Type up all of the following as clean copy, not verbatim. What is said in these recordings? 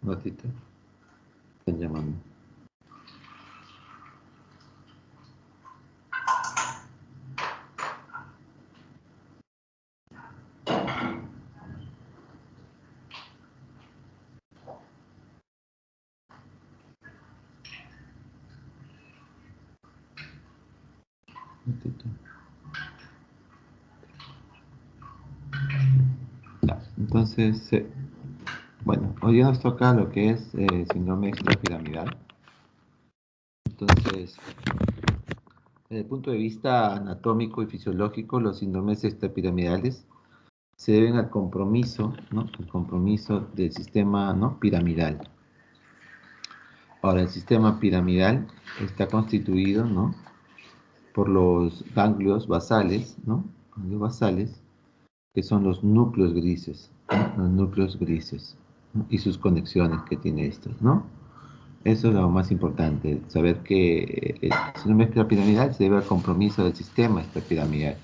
Notita. Están llamando. Notita. Ya. Entonces, bueno, hoy día nos toca lo que es síndrome extrapiramidal. Entonces, desde el punto de vista anatómico y fisiológico, los síndromes extrapiramidales se deben al compromiso, ¿no? El compromiso del sistema, ¿no? Piramidal. Ahora, el sistema piramidal está constituido, ¿no? Por los ganglios basales, ¿no? Ganglios basales, que son los núcleos grises, ¿no? Los núcleos grises, ¿no? Y sus conexiones que tiene estos, ¿no? Eso es lo más importante, saber que el síndrome extrapiramidal se debe al compromiso del sistema extrapiramidal.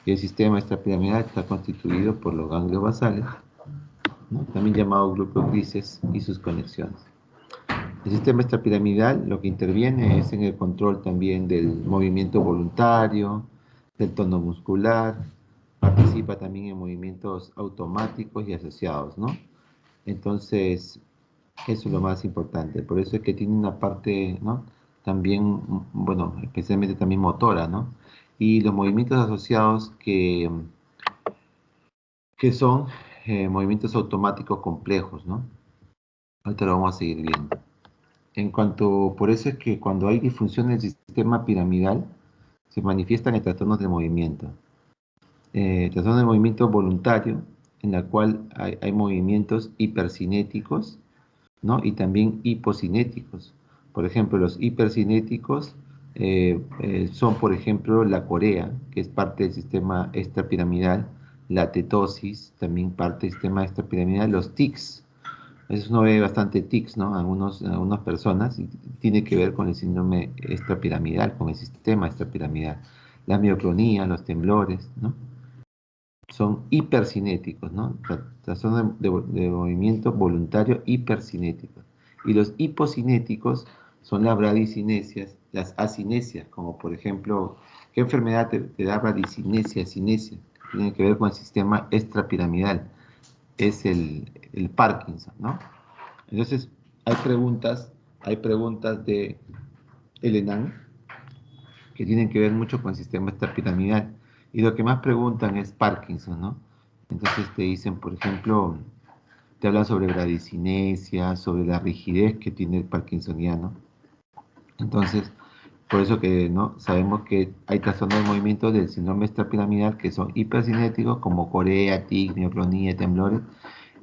Y el sistema extrapiramidal está constituido por los ganglios basales, ¿no? También llamados grupos grises y sus conexiones. El sistema extrapiramidal lo que interviene es en el control también del movimiento voluntario, del tono muscular, participa también en movimientos automáticos y asociados, ¿no? Entonces, eso es lo más importante. Por eso es que tiene una parte, ¿no? También, bueno, especialmente también motora, ¿no? Y los movimientos asociados que son movimientos automáticos complejos, ¿no? Ahorita lo vamos a seguir viendo. En cuanto, por eso es que cuando hay disfunción del sistema piramidal, se manifiestan en trastornos de movimiento. Trastorno de movimiento voluntario, en la cual hay movimientos hipercinéticos, ¿no? Y también hipocinéticos. Por ejemplo, los hipercinéticos son, por ejemplo, la corea, que es parte del sistema extrapiramidal, la tetosis, también parte del sistema extrapiramidal, los tics. Eso uno ve bastante tics, ¿no? Algunas personas, y tiene que ver con el síndrome extrapiramidal, con el sistema extrapiramidal. La mioclonía, los temblores, ¿no? Son hipercinéticos, ¿no? Son de movimiento voluntario hipercinéticos. Y los hipocinéticos son las bradicinesias, las acinesias, como por ejemplo, ¿qué enfermedad te da bradicinesia, cinesia? Tiene que ver con el sistema extrapiramidal. Es el Parkinson, ¿no? Entonces, hay preguntas de el ENAN que tienen que ver mucho con el sistema extrapiramidal. Y lo que más preguntan es Parkinson, ¿no? Entonces te dicen, por ejemplo, te hablan sobre bradicinesia, sobre la rigidez que tiene el parkinsoniano. Entonces, por eso que no sabemos que hay trastornos de movimiento del síndrome extrapiramidal que son hipercinéticos, como corea, tic, mioclonía, temblores,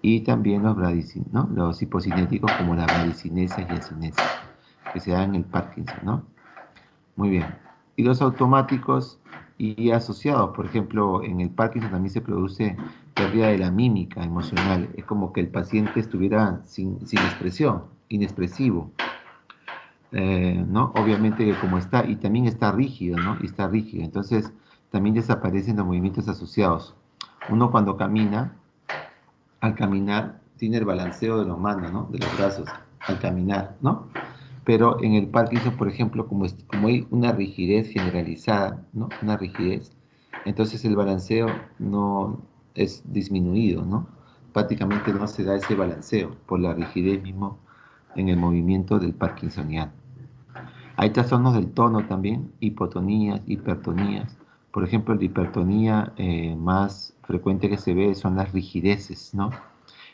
y también ¿no? Los hipocinéticos, como la bradicinesia y acinesia, que se dan en el Parkinson, ¿no? Muy bien. Y los automáticos y asociados, por ejemplo, en el Parkinson también se produce pérdida de la mímica emocional. Es como que el paciente estuviera sin expresión, inexpresivo. ¿No? Obviamente que como está, y también está rígido, ¿no? Y está rígido. Entonces, también desaparecen los movimientos asociados. Uno cuando camina, al caminar, tiene el balanceo de las manos, ¿no? De los brazos, al caminar, ¿no? Pero en el Parkinson, por ejemplo, como hay una rigidez generalizada, ¿no? Una rigidez, entonces el balanceo no es disminuido, ¿no? Prácticamente no se da ese balanceo por la rigidez mismo en el movimiento del parkinsoniano. Hay trastornos del tono también, hipotonías, hipertonías. Por ejemplo, la hipertonía más frecuente que se ve son las rigideces, ¿no?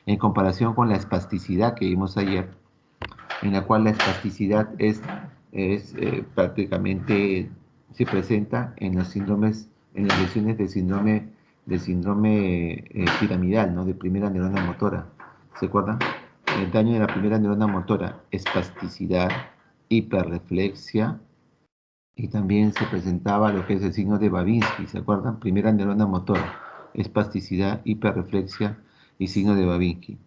En comparación con la espasticidad que vimos ayer, en la cual la espasticidad es prácticamente se presenta en los síndromes, en las lesiones de síndrome piramidal, ¿no? De primera neurona motora. ¿Se acuerdan? El daño de la primera neurona motora, espasticidad, hiperreflexia, y también se presentaba lo que es el signo de Babinski, ¿se acuerdan? Primera neurona motora, espasticidad, hiperreflexia y signo de Babinski.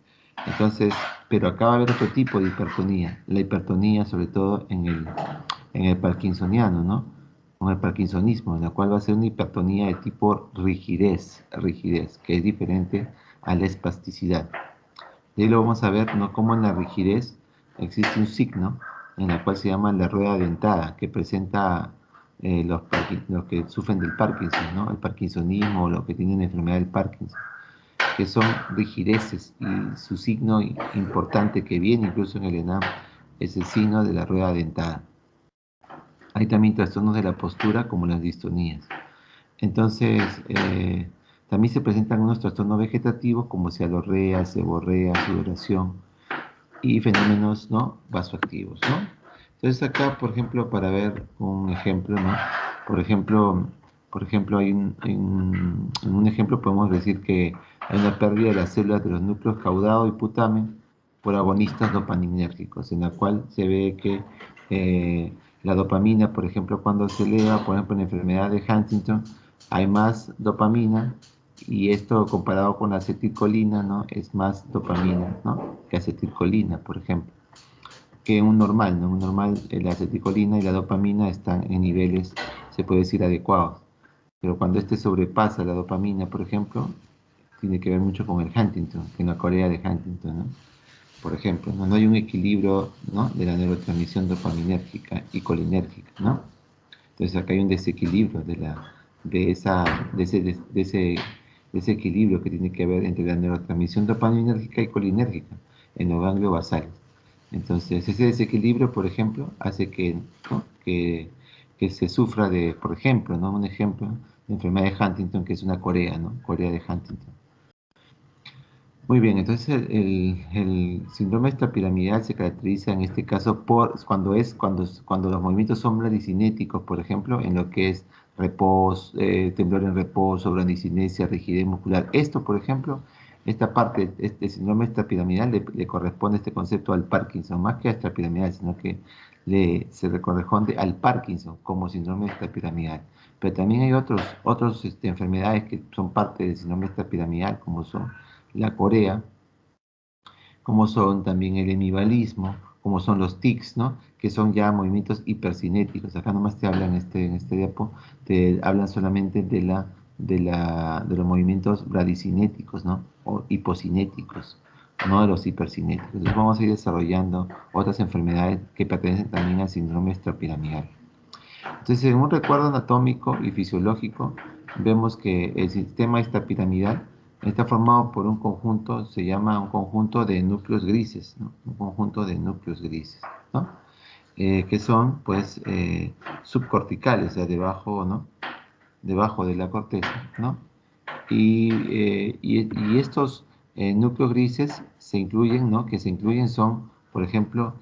Entonces, pero acá va a haber otro tipo de hipertonía, la hipertonía sobre todo en el parkinsoniano, ¿no? Con el parkinsonismo, en la cual va a ser una hipertonía de tipo rigidez, que es diferente a la espasticidad. Y ahí lo vamos a ver, ¿no? Como en la rigidez existe un signo en la cual se llama la rueda dentada, que presenta los que sufren del Parkinson, ¿no? El parkinsonismo o los que tienen enfermedad del Parkinson, que son rigideces, y su signo importante que viene incluso en el ENAM es el signo de la rueda dentada. Hay también trastornos de la postura como las distonías. Entonces, también se presentan unos trastornos vegetativos como cialorrea, seborrea, sudoración y fenómenos, ¿no?, vasoactivos, ¿no? Entonces acá, por ejemplo, para ver un ejemplo, ¿no? Por ejemplo, en un ejemplo podemos decir que hay una pérdida de las células de los núcleos caudado y putamen por agonistas dopaminérgicos, en la cual se ve que la dopamina, por ejemplo, cuando se eleva, por ejemplo, en la enfermedad de Huntington, hay más dopamina, y esto comparado con la acetilcolina, ¿no? Es más dopamina, ¿no?, que acetilcolina, por ejemplo, que un normal, ¿no? Un normal, la acetilcolina y la dopamina están en niveles, se puede decir, adecuados. Pero cuando este sobrepasa la dopamina, por ejemplo, tiene que ver mucho con el Huntington, en la Corea de Huntington, ¿no? Por ejemplo, ¿no? No hay un equilibrio, ¿no?, de la neurotransmisión dopaminérgica y colinérgica, ¿no? Entonces acá hay un desequilibrio de ese equilibrio que tiene que ver entre la neurotransmisión dopaminérgica y colinérgica en los ganglios basales. Entonces ese desequilibrio, por ejemplo, hace que, ¿no?, que se sufra de, por ejemplo, ¿no?, un ejemplo, de enfermedad de Huntington, que es una Corea, ¿no? Corea de Huntington. Muy bien, entonces el síndrome extrapiramidal se caracteriza en este caso por cuando los movimientos son bradicinéticos, por ejemplo, en lo que es reposo, temblor en reposo, bradicinesia, rigidez muscular. Esto, por ejemplo, esta parte, este síndrome extrapiramidal le corresponde este concepto al Parkinson, más que a extrapiramidal, sino que se le corresponde al Parkinson como síndrome extrapiramidal. Pero también hay otros enfermedades que son parte del síndrome extrapiramidal, como son la Corea, como son también el hemibalismo, como son los tics, ¿no?, que son ya movimientos hipercinéticos. Acá nomás te hablan en este diapo, te hablan solamente de los movimientos bradicinéticos, ¿no?, o hipocinéticos, no de los hipercinéticos. Entonces vamos a ir desarrollando otras enfermedades que pertenecen también al síndrome extrapiramidal. Entonces, en un recuerdo anatómico y fisiológico, vemos que el sistema extrapiramidal está formado por un conjunto, se llama un conjunto de núcleos grises, ¿no? Un conjunto de núcleos grises, ¿no? Que son, pues, subcorticales, o sea, debajo, ¿no?, debajo de la corteza, ¿no? Y estos núcleos grises se incluyen, ¿no?, que se incluyen son, por ejemplo,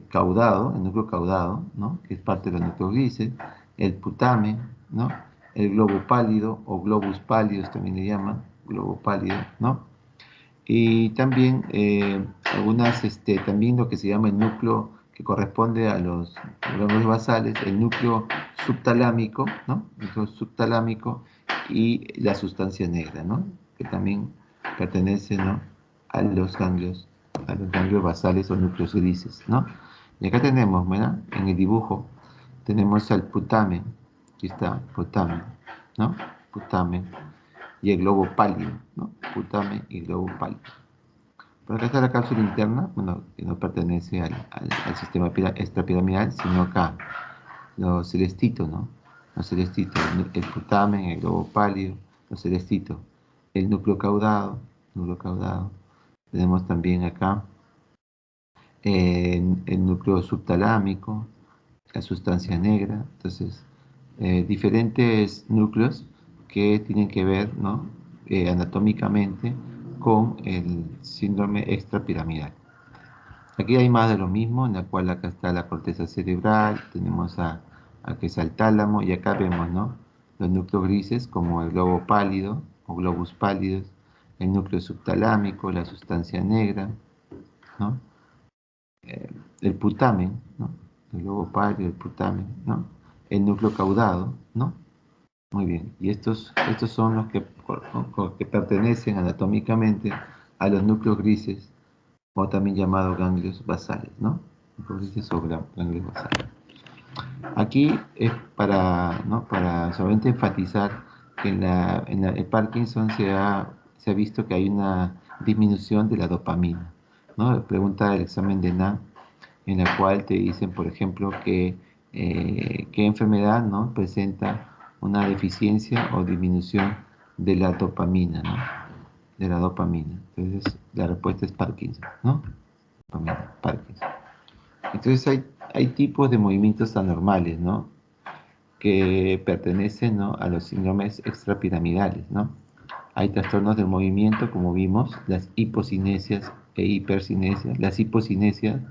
caudado, el núcleo caudado, ¿no?, que es parte de los núcleos grises, el putamen, ¿no?, el globo pálido o globus pálidos también le llaman, globo pálido, ¿no? Y también también lo que se llama el núcleo que corresponde a los ganglios basales, el núcleo subtalámico, ¿no?, el núcleo subtalámico, y la sustancia negra, ¿no?, que también pertenece, ¿no?, a los ganglios basales o núcleos grises, ¿no? Y acá tenemos, ¿verdad?, en el dibujo, tenemos al putamen, aquí está, putamen, ¿no?, putamen, y el globo pálido, ¿no?, putamen y globo pálido. Por acá está la cápsula interna, bueno, que no pertenece al sistema extrapiramidal, sino acá, los celestitos, ¿no? Los celestitos, el putamen, el globo pálido, los celestitos, el núcleo caudado, Tenemos también acá el núcleo subtalámico, la sustancia negra. Entonces, diferentes núcleos que tienen que ver, ¿no?, anatómicamente con el síndrome extrapiramidal. Aquí hay más de lo mismo, en la cual acá está la corteza cerebral, tenemos a que es el tálamo, y acá vemos, ¿no?, los núcleos grises como el globo pálido o globus pálidos, el núcleo subtalámico, la sustancia negra, ¿no?, el putamen, ¿no?, el globo pálido, el putamen, ¿no?, el núcleo caudado, ¿no? Muy bien, y estos son los que pertenecen anatómicamente a los núcleos grises, o también llamados ganglios basales, ¿no? Núcleos grises o ganglios basales. Aquí es para solamente enfatizar que en el Parkinson se ha visto que hay una disminución de la dopamina, ¿no? Pregunta del examen de NA, en la cual te dicen, por ejemplo, que qué enfermedad, ¿no?, presenta una deficiencia o disminución de la dopamina, ¿no? De la dopamina. Entonces, la respuesta es Parkinson, ¿no? Dopamina, Parkinson. Entonces, hay tipos de movimientos anormales, ¿no?, que pertenecen, ¿no?, a los síndromes extrapiramidales, ¿no? Hay trastornos del movimiento, como vimos, las hipocinesias e hipercinesias. Las hipocinesias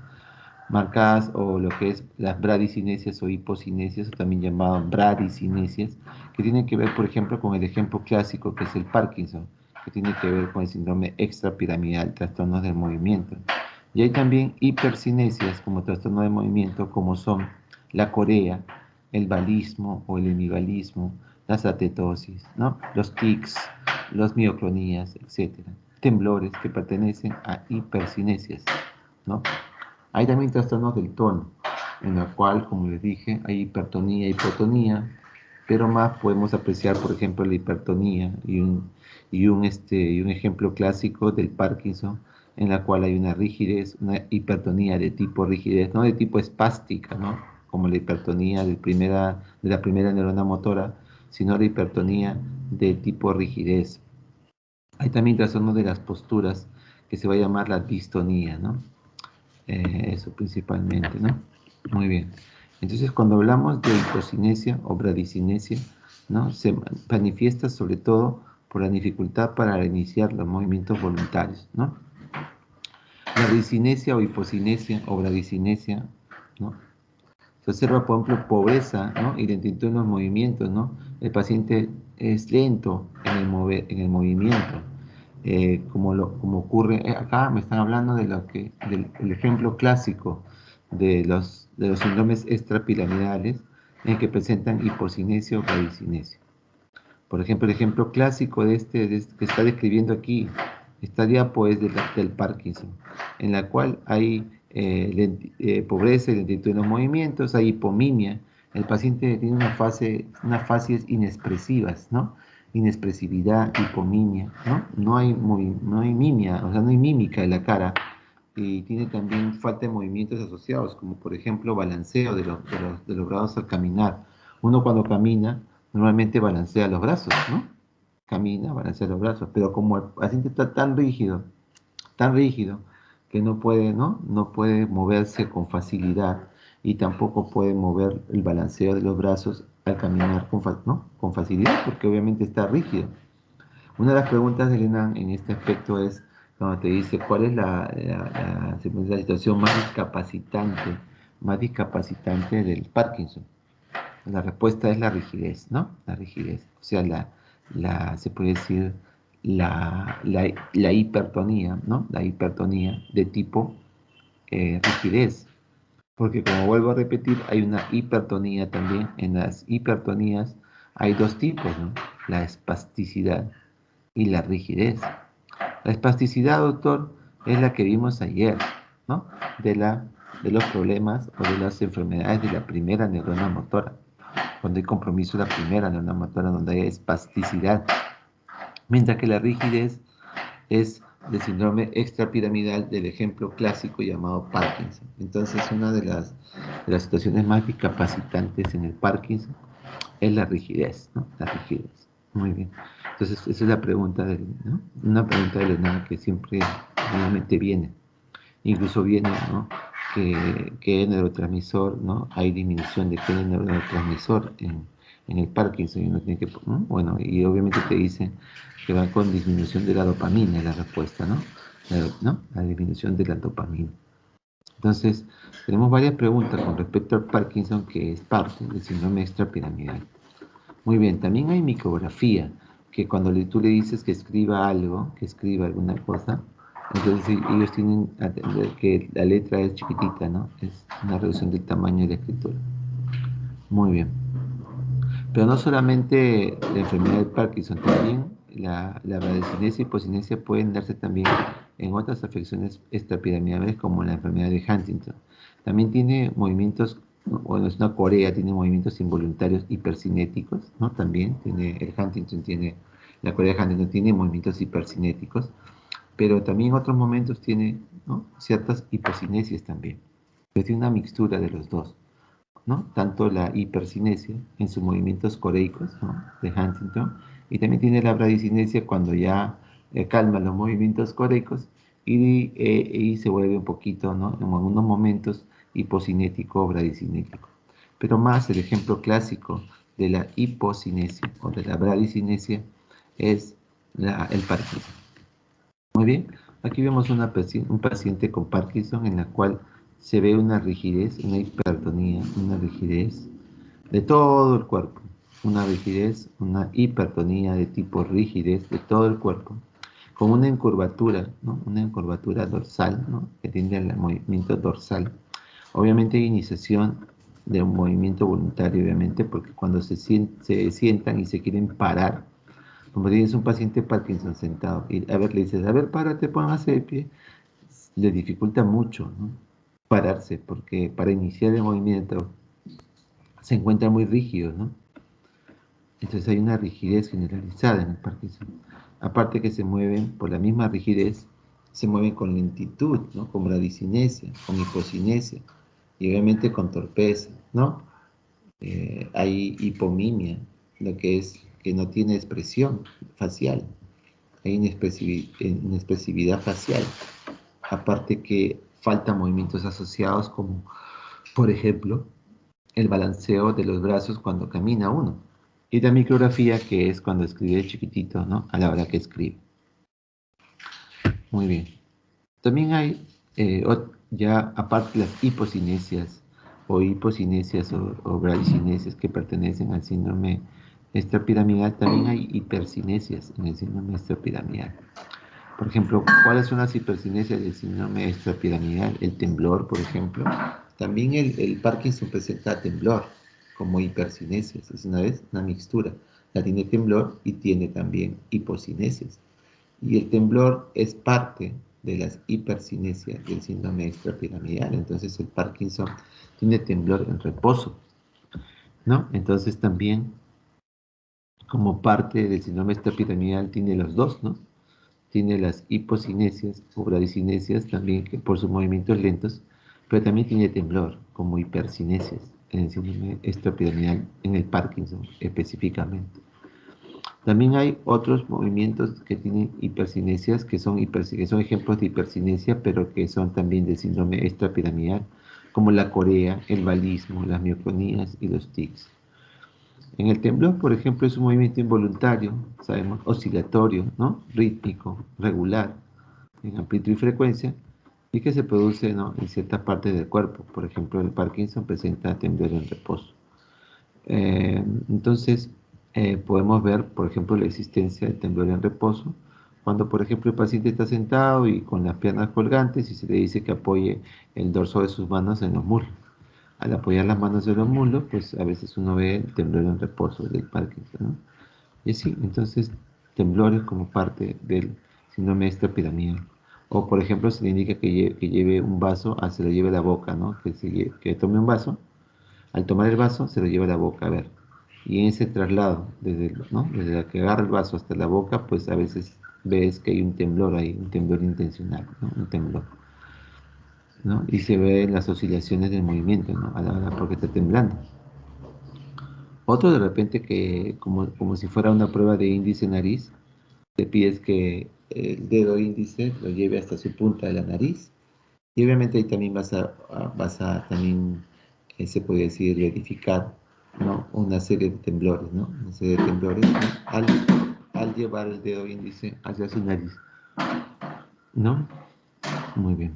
marcadas, o lo que es las bradicinesias o hipocinesias, o también llamadas bradicinesias, que tienen que ver, por ejemplo, con el ejemplo clásico que es el Parkinson, que tiene que ver con el síndrome extrapiramidal, trastornos del movimiento. Y hay también hipercinesias como trastorno de movimiento, como son la corea, el balismo o el hemibalismo, las atetosis, ¿no?, los tics, los mioclonías, etcétera. Temblores que pertenecen a hipercinesias, ¿no? Hay también trastornos del tono, en la cual, como les dije, hay hipertonía, hipotonía, pero más podemos apreciar, por ejemplo, la hipertonía y un ejemplo clásico del Parkinson, en la cual hay una rigidez, una hipertonía de tipo rigidez, no de tipo espástica, ¿no?, como la hipertonía de la primera neurona motora, sino la hipertonía de tipo rigidez. Hay también trastornos de las posturas, que se va a llamar la distonía, ¿no? Eso principalmente, ¿no? Muy bien. Entonces, cuando hablamos de hipocinesia o bradicinesia, ¿no?, se manifiesta sobre todo por la dificultad para iniciar los movimientos voluntarios, ¿no? La bradicinesia o hipocinesia o bradicinesia, ¿no?, se observa, por ejemplo, pobreza, ¿no?, y lentitud en los movimientos, ¿no? El paciente es lento en el movimiento, como ocurre acá. Me están hablando del el ejemplo clásico de los síndromes extrapiramidales, en que presentan hipocinesia o bradicinesia. Por ejemplo, el ejemplo clásico que está describiendo aquí, esta diapo, es del Parkinson, en la cual hay pobreza y lentitud en los movimientos, hay hipomimia. El paciente tiene unas fases inexpresivas, ¿no? Inexpresividad, hipomimia, ¿no? No hay mimia, o sea, no hay mímica en la cara. Y tiene también falta de movimientos asociados, como por ejemplo balanceo de los brazos al caminar. Uno, cuando camina, normalmente balancea los brazos, ¿no? Camina, balancea los brazos, pero como el paciente está tan rígido, que no puede, ¿no? No puede moverse con facilidad, y tampoco puede mover el balanceo de los brazos al caminar ¿no?, con facilidad, porque obviamente está rígido. Una de las preguntas de Elena en este aspecto es cuando te dice cuál es la situación más discapacitante del Parkinson. La respuesta es la rigidez, ¿no? La rigidez. O sea, se puede decir la hipertonía, ¿no? La hipertonía de tipo rigidez. Porque, como vuelvo a repetir, hay una hipertonía también. En las hipertonías hay dos tipos, ¿no? La espasticidad y la rigidez. La espasticidad, doctor, es la que vimos ayer, ¿no? De los problemas o de las enfermedades de la primera neurona motora, cuando hay compromiso de la primera neurona motora, donde hay espasticidad. Mientras que la rigidez es del síndrome extrapiramidal del ejemplo clásico llamado Parkinson. Entonces, una de las situaciones más discapacitantes en el Parkinson es la rigidez, ¿no? La rigidez. Muy bien. Entonces, esa es la pregunta ¿no? Una pregunta de Leonardo que siempre nuevamente viene. Incluso viene, ¿no?, que neurotransmisor, ¿no? Hay disminución de qué neurotransmisor en el Parkinson, y uno tiene que, ¿no? Bueno, y obviamente te dicen que va con disminución de la dopamina, es la respuesta, ¿no? La disminución de la dopamina. Entonces, tenemos varias preguntas con respecto al Parkinson, que es parte del síndrome extrapiramidal. Muy bien, también hay micrografía, que cuando tú le dices que escriba algo, que escriba alguna cosa, entonces ellos tienen a entender que la letra es chiquitita, ¿no? Es una reducción del tamaño de la escritura. Muy bien. Pero no solamente la enfermedad de Parkinson, también la bradicinesia y hipocinesia pueden darse también en otras afecciones extrapiramidales, como la enfermedad de Huntington. También tiene movimientos, bueno, es una corea, tiene movimientos involuntarios hipercinéticos, ¿no? También tiene, la corea de Huntington tiene movimientos hipercinéticos, pero también en otros momentos tiene, ¿no?, ciertas hipocinesias también. Es una mixtura de los dos, ¿no? Tanto la hipercinesia en sus movimientos coreicos, ¿no?, de Huntington, y también tiene la bradicinesia cuando ya calma los movimientos coreicos y se vuelve un poquito, ¿no?, en algunos momentos hipocinético o bradicinético. Pero más el ejemplo clásico de la hipocinesia o de la bradicinesia es el Parkinson. Muy bien, aquí vemos un paciente con Parkinson en la cual se ve una rigidez, una hipertonía, una rigidez de todo el cuerpo, una rigidez, una hipertonía de tipo rigidez de todo el cuerpo, con una encurvatura, ¿no?, una encurvatura dorsal, ¿no?, que tiende al movimiento dorsal. Obviamente hay iniciación de un movimiento voluntario, obviamente, porque cuando se sientan y se quieren parar, como tienes un paciente Parkinson sentado, y a ver, le dices, a ver, párate, póngase de pie, le dificulta mucho, ¿no?, pararse, porque para iniciar el movimiento se encuentra muy rígido, ¿no? Entonces hay una rigidez generalizada en el Parkinson. Aparte que se mueven por la misma rigidez, se mueven con lentitud, ¿no?, con bradicinesia, con hipocinesia, y obviamente con torpeza, ¿no? Hay hipomimia, lo que es que no tiene expresión facial, hay inexpresividad facial, aparte que faltan movimientos asociados como, por ejemplo, el balanceo de los brazos cuando camina uno, y la micrografía, que es cuando escribe chiquitito, ¿no?, a la hora que escribe. Muy bien. También hay, ya aparte de las hipocinesias o bradicinesias que pertenecen al síndrome extrapiramidal, también hay hipercinesias en el síndrome extrapiramidal. Por ejemplo, ¿cuáles son las hipercinesias del síndrome extrapiramidal? El temblor, por ejemplo. También el Parkinson presenta temblor como hipercinesias. Es una mixtura. La tiene temblor y tiene también hipocinesias. Y el temblor es parte de las hipercinesias del síndrome extrapiramidal. Entonces el Parkinson tiene temblor en reposo, ¿no? Entonces también, como parte del síndrome extrapiramidal, tiene los dos, ¿no? Tiene las hipocinesias o bradicinesias también, que por sus movimientos lentos, pero también tiene temblor, como hipercinesias en el síndrome extrapiramidal, en el Parkinson específicamente. También hay otros movimientos que tienen hipercinesias, que son ejemplos de hipercinesia, pero que son también del síndrome extrapiramidal, como la corea, el balismo, las mioclonías y los tics. En el temblor, por ejemplo, es un movimiento involuntario, sabemos, oscilatorio, ¿no?, rítmico, regular, en amplitud y frecuencia, y que se produce, ¿no?, en ciertas partes del cuerpo. Por ejemplo, el Parkinson presenta temblor en reposo. Entonces, podemos ver, por ejemplo, la existencia del temblor en reposo, cuando, por ejemplo, el paciente está sentado y con las piernas colgantes y se le dice que apoye el dorso de sus manos en los muslos. Al apoyar las manos en los muslos, pues a veces uno ve el temblor en reposo del Parkinson, ¿no? Y así, entonces, temblores como parte del síndrome extrapiramidal. O, por ejemplo, se le indica que lleve un vaso, se lo lleve a la boca, ¿no? Que tome un vaso. Al tomar el vaso, se lo lleva a la boca, a ver. Y en ese traslado, desde la que agarra el vaso hasta la boca, pues a veces ves que hay un temblor ahí, un temblor intencional, ¿no? Un temblor, ¿no? Y se ven las oscilaciones del movimiento, ¿no?, a la hora porque está temblando. Otro de repente que, como si fuera una prueba de índice-nariz, te pides que el dedo índice lo lleve hasta su punta de la nariz. Y obviamente ahí también vas a también, se puede decir, verificar, ¿no?, una serie de temblores, ¿no? Una serie de temblores, ¿no?, al llevar el dedo índice hacia su nariz, ¿no? Muy bien.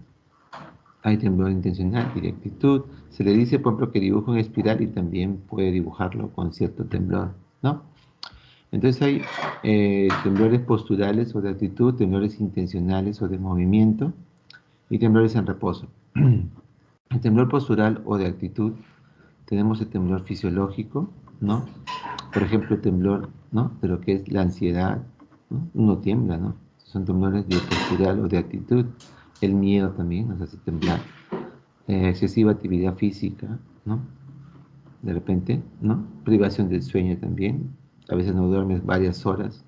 Hay temblor intencional y de actitud. Se le dice, por ejemplo, que dibuja una espiral y también puede dibujarlo con cierto temblor, ¿no? Entonces hay temblores posturales o de actitud, temblores intencionales o de movimiento y temblores en reposo. El temblor postural o de actitud, tenemos el temblor fisiológico, ¿no? Por ejemplo, el temblor, ¿no?, de lo que es la ansiedad, ¿no? Uno tiembla, ¿no? Son temblores de postural o de actitud. El miedo también nos hace temblar. Excesiva actividad física, ¿no? De repente, ¿no? Privación del sueño también. A veces no duermes varias horas.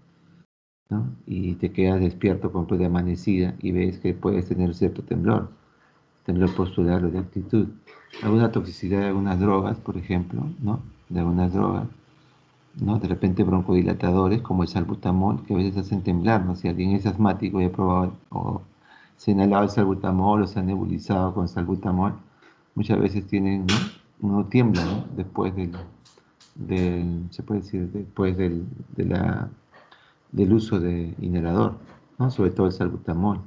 ¿no? Y te quedas despierto con de amanecida y ves que puedes tener cierto temblor postural o de actitud. Alguna toxicidad de algunas drogas, por ejemplo, ¿no? De algunas drogas, ¿no? De repente broncodilatadores como el salbutamol, que a veces hacen temblar, ¿no? Si alguien es asmático y ha probado o se ha inhalado el salbutamol o se ha nebulizado con salbutamol, muchas veces tienen, ¿no? Uno tiembla, ¿no? Después se puede decir, después del uso de inhalador, ¿no? Sobre todo el salbutamol.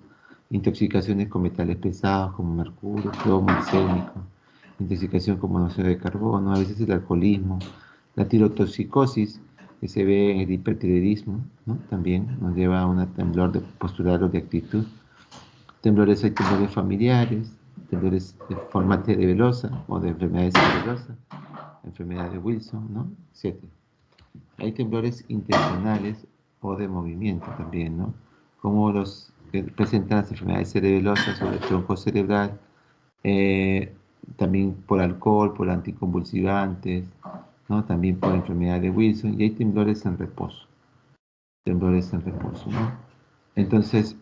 Intoxicaciones con metales pesados como mercurio, plomo, arsénico, intoxicación con monóxido de carbono, a veces el alcoholismo, la tirotoxicosis que se ve en el hipertiroidismo, ¿no? También nos lleva a un temblor de postural o de actitud. Temblores, hay temblores familiares, temblores de forma cerebelosa o de enfermedades cerebelosas, enfermedad de Wilson, ¿no? 7. Hay temblores intencionales o de movimiento también, ¿no? Como los que presentan las enfermedades cerebelosas o el tronco cerebral, eh, también por alcohol, por anticonvulsivantes, ¿no? También por enfermedad de Wilson, y hay temblores en reposo, ¿no? Entonces,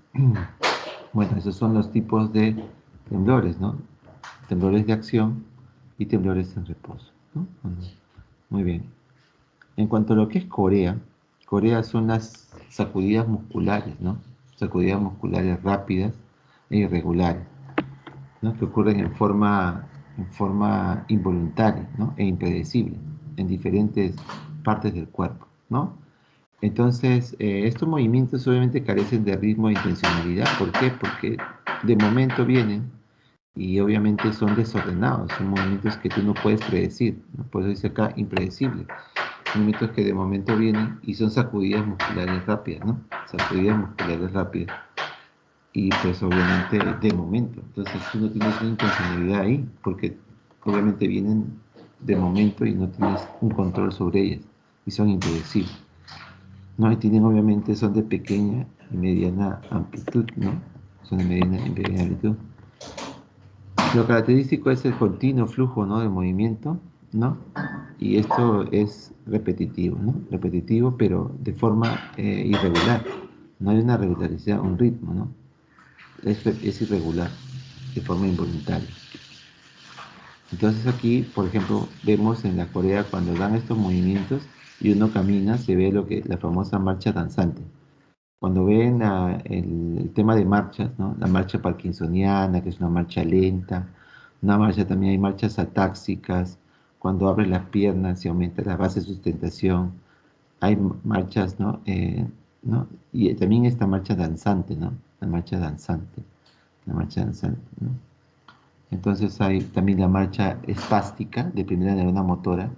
bueno, esos son los tipos de temblores, ¿no? Temblores de acción y temblores en reposo, ¿no? Muy bien. En cuanto a lo que es Corea, Corea son las sacudidas musculares, ¿no? Sacudidas musculares rápidas e irregulares, ¿no? Que ocurren en forma involuntaria, ¿no? E impredecible en diferentes partes del cuerpo, ¿no? Entonces, estos movimientos obviamente carecen de ritmo e intencionalidad. ¿Por qué? Porque de momento vienen y obviamente son desordenados, son movimientos que tú no puedes predecir, ¿no? Por eso dice acá impredecible. Movimientos que de momento vienen y son sacudidas musculares rápidas, ¿no? Sacudidas musculares rápidas. Y pues obviamente de momento. Entonces tú no tienes una intencionalidad ahí, porque obviamente vienen de momento y no tienes un control sobre ellas y son impredecibles. No, y tienen obviamente, son de pequeña y mediana amplitud, ¿no? Son de mediana y pequeña amplitud. Lo característico es el continuo flujo, ¿no? De movimiento, ¿no? Y esto es repetitivo, ¿no? Repetitivo, pero de forma irregular. No hay una regularidad, un ritmo, ¿no? Es irregular, de forma involuntaria. Entonces aquí, por ejemplo, vemos en la Corea cuando dan estos movimientos y uno camina, se ve la famosa marcha danzante. Cuando ven el tema de marchas, ¿no? La marcha parkinsoniana, que es una marcha lenta, una marcha también hay marchas atáxicas, cuando abres las piernas y aumenta la base de sustentación, hay marchas, ¿no? ¿No? Y también esta marcha danzante, ¿no? La marcha danzante, la marcha danzante, ¿no? Entonces hay también la marcha espástica de primera neurona motora,